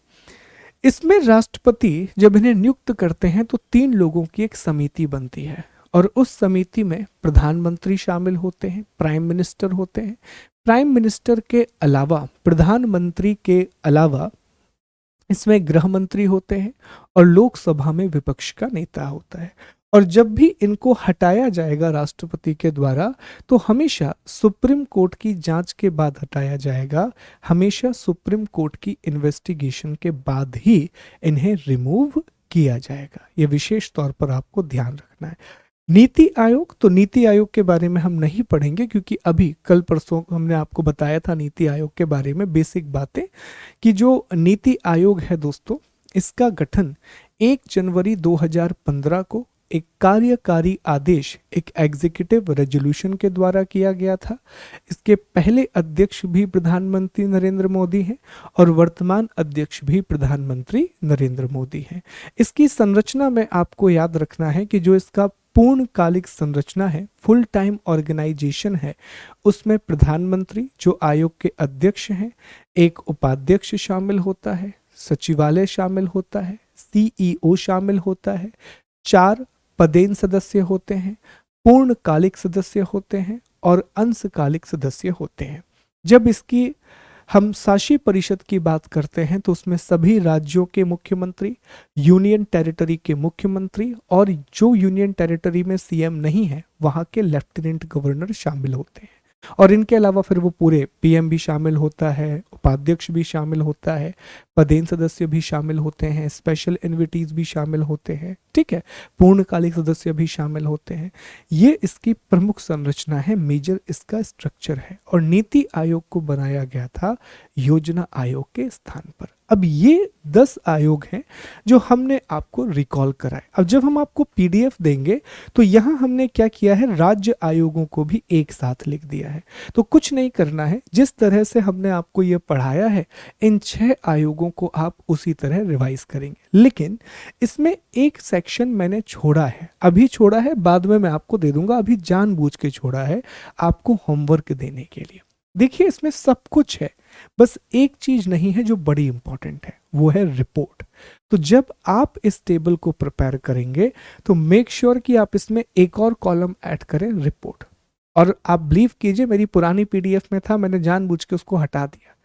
Speaker 2: इसमें राष्ट्रपति जब इन्हें नियुक्त करते हैं तो 3 लोगों की एक समिति बनती है और उस समिति में प्रधानमंत्री शामिल होते हैं, प्राइम मिनिस्टर होते हैं। प्राइम मिनिस्टर के अलावा, प्रधानमंत्री के अलावा इसमें गृह मंत्री होते हैं और लोकसभा में विपक्ष का नेता होता है। और जब भी इनको हटाया जाएगा राष्ट्रपति के द्वारा तो हमेशा सुप्रीम कोर्ट की जांच के बाद हटाया जाएगा, हमेशा सुप्रीम कोर्ट की इन्वेस्टिगेशन के बाद ही इन्हें रिमूव किया जाएगा। यह विशेष तौर पर आपको ध्यान रखना है। नीति आयोग, तो नीति आयोग के बारे में हम नहीं पढ़ेंगे क्योंकि अभी कल परसों हमने आपको बताया था नीति आयोग के बारे में बेसिक बातें, कि जो नीति आयोग है दोस्तों, इसका गठन 1 जनवरी 2015 को एक कार्यकारी आदेश, एक एग्जीक्यूटिव रेजोल्यूशन के द्वारा किया गया था। इसके पहले अध्यक्ष भी प्रधानमंत्री नरेंद्र मोदी हैं और वर्तमान अध्यक्ष भी प्रधानमंत्री नरेंद्र मोदी हैं। इसकी संरचना में आपको याद रखना है कि जो इसका पूर्णकालिक संरचना है, फुल टाइम ऑर्गेनाइजेशन है, उसमें प्रधानमंत्री जो आयोग के अध्यक्ष हैं, एक उपाध्यक्ष शामिल होता है, सचिवालय शामिल होता है, सीईओ शामिल होता है, 4 पदेन सदस्य होते हैं, पूर्णकालिक सदस्य होते हैं और अंशकालिक सदस्य होते हैं। जब इसकी हम शासी परिषद की बात करते हैं तो उसमें सभी राज्यों के मुख्यमंत्री, यूनियन टेरिटरी के मुख्यमंत्री और जो यूनियन टेरिटरी में सीएम नहीं है वहां के लेफ्टिनेंट गवर्नर शामिल होते हैं। और इनके अलावा फिर वो पूरे पीएम भी शामिल होता है, उपाध्यक्ष भी शामिल होता है, पदेन सदस्य भी शामिल होते हैं, स्पेशल इन्विटीज भी शामिल होते हैं, ठीक है, पूर्णकालिक सदस्य भी शामिल होते हैं। ये इसकी प्रमुख संरचना है, मेजर इसका स्ट्रक्चर है। और नीति आयोग को बनाया गया था योजना आयोग के स्थान पर। अब ये 10 आयोग हैं जो हमने आपको रिकॉल कराए। अब जब हम आपको पीडीएफ देंगे तो यहाँ हमने क्या किया है, राज्य आयोगों को भी एक साथ लिख दिया है। तो कुछ नहीं करना है, जिस तरह से हमने आपको ये पढ़ाया है इन 6 आयोगों को आप उसी तरह रिवाइज करेंगे। लेकिन इसमें एक सेक्शन मैंने छोड़ा है, अभी छोड़ा है, बाद में मैं आपको दे दूंगा, अभी जानबूझ के छोड़ा है आपको होमवर्क देने के लिए। देखिए इसमें सब कुछ है, बस एक चीज नहीं है जो बड़ी इंपॉर्टेंट है, वो है रिपोर्ट। तो जब आप इस टेबल को प्रिपेयर करेंगे तो मेक श्योर कि आप इसमें एक और कॉलम ऐड करें, रिपोर्ट। और आप बिलीव कीजिए मेरी पुरानी पीडीएफ में था, मैंने जानबूझ के उसको हटा दिया,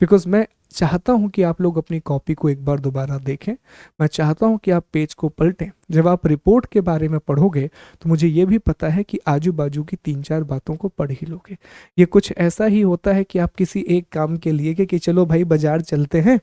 Speaker 2: बिकॉज मैं चाहता हूं कि आप लोग अपनी कॉपी को एक बार दोबारा देखें। मैं चाहता हूं कि आप पेज को पलटें। जब आप रिपोर्ट के बारे में पढ़ोगे तो मुझे ये भी पता है कि आजू बाजू की 3-4 बातों को पढ़ ही लोगे। ये कुछ ऐसा ही होता है कि आप किसी एक काम के लिए कि चलो भाई बाजार चलते हैं,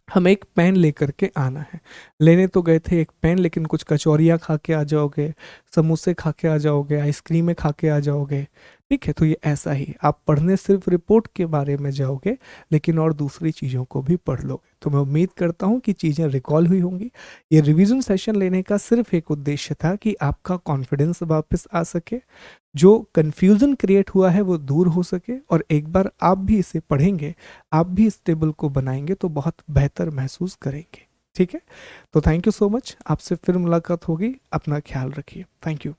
Speaker 2: हम एक पेन लेकर के आना है। लेने तो गए थे एक पेन, लेकिन कुछ कचौरियाँ खा के आ जाओगे, समोसे खा के आ जाओगे, आइसक्रीमें खा के आ जाओगे, ठीक है। तो ये ऐसा ही, आप पढ़ने सिर्फ रिपोर्ट के बारे में जाओगे लेकिन और दूसरी चीज़ों को भी पढ़ लोगे। तो मैं उम्मीद करता हूँ कि चीज़ें रिकॉल हुई होंगी। ये रिवीजन सेशन लेने का सिर्फ एक उद्देश्य था कि आपका कॉन्फिडेंस वापस आ सके, जो कन्फ्यूज़न क्रिएट हुआ है वो दूर हो सके, और एक बार आप भी इसे पढ़ेंगे, आप भी इस टेबल को बनाएंगे तो बहुत बेहतर महसूस करेंगे, ठीक है। तो थैंक यू सो मच, आपसे फिर मुलाकात होगी, अपना ख्याल रखिए, थैंक यू।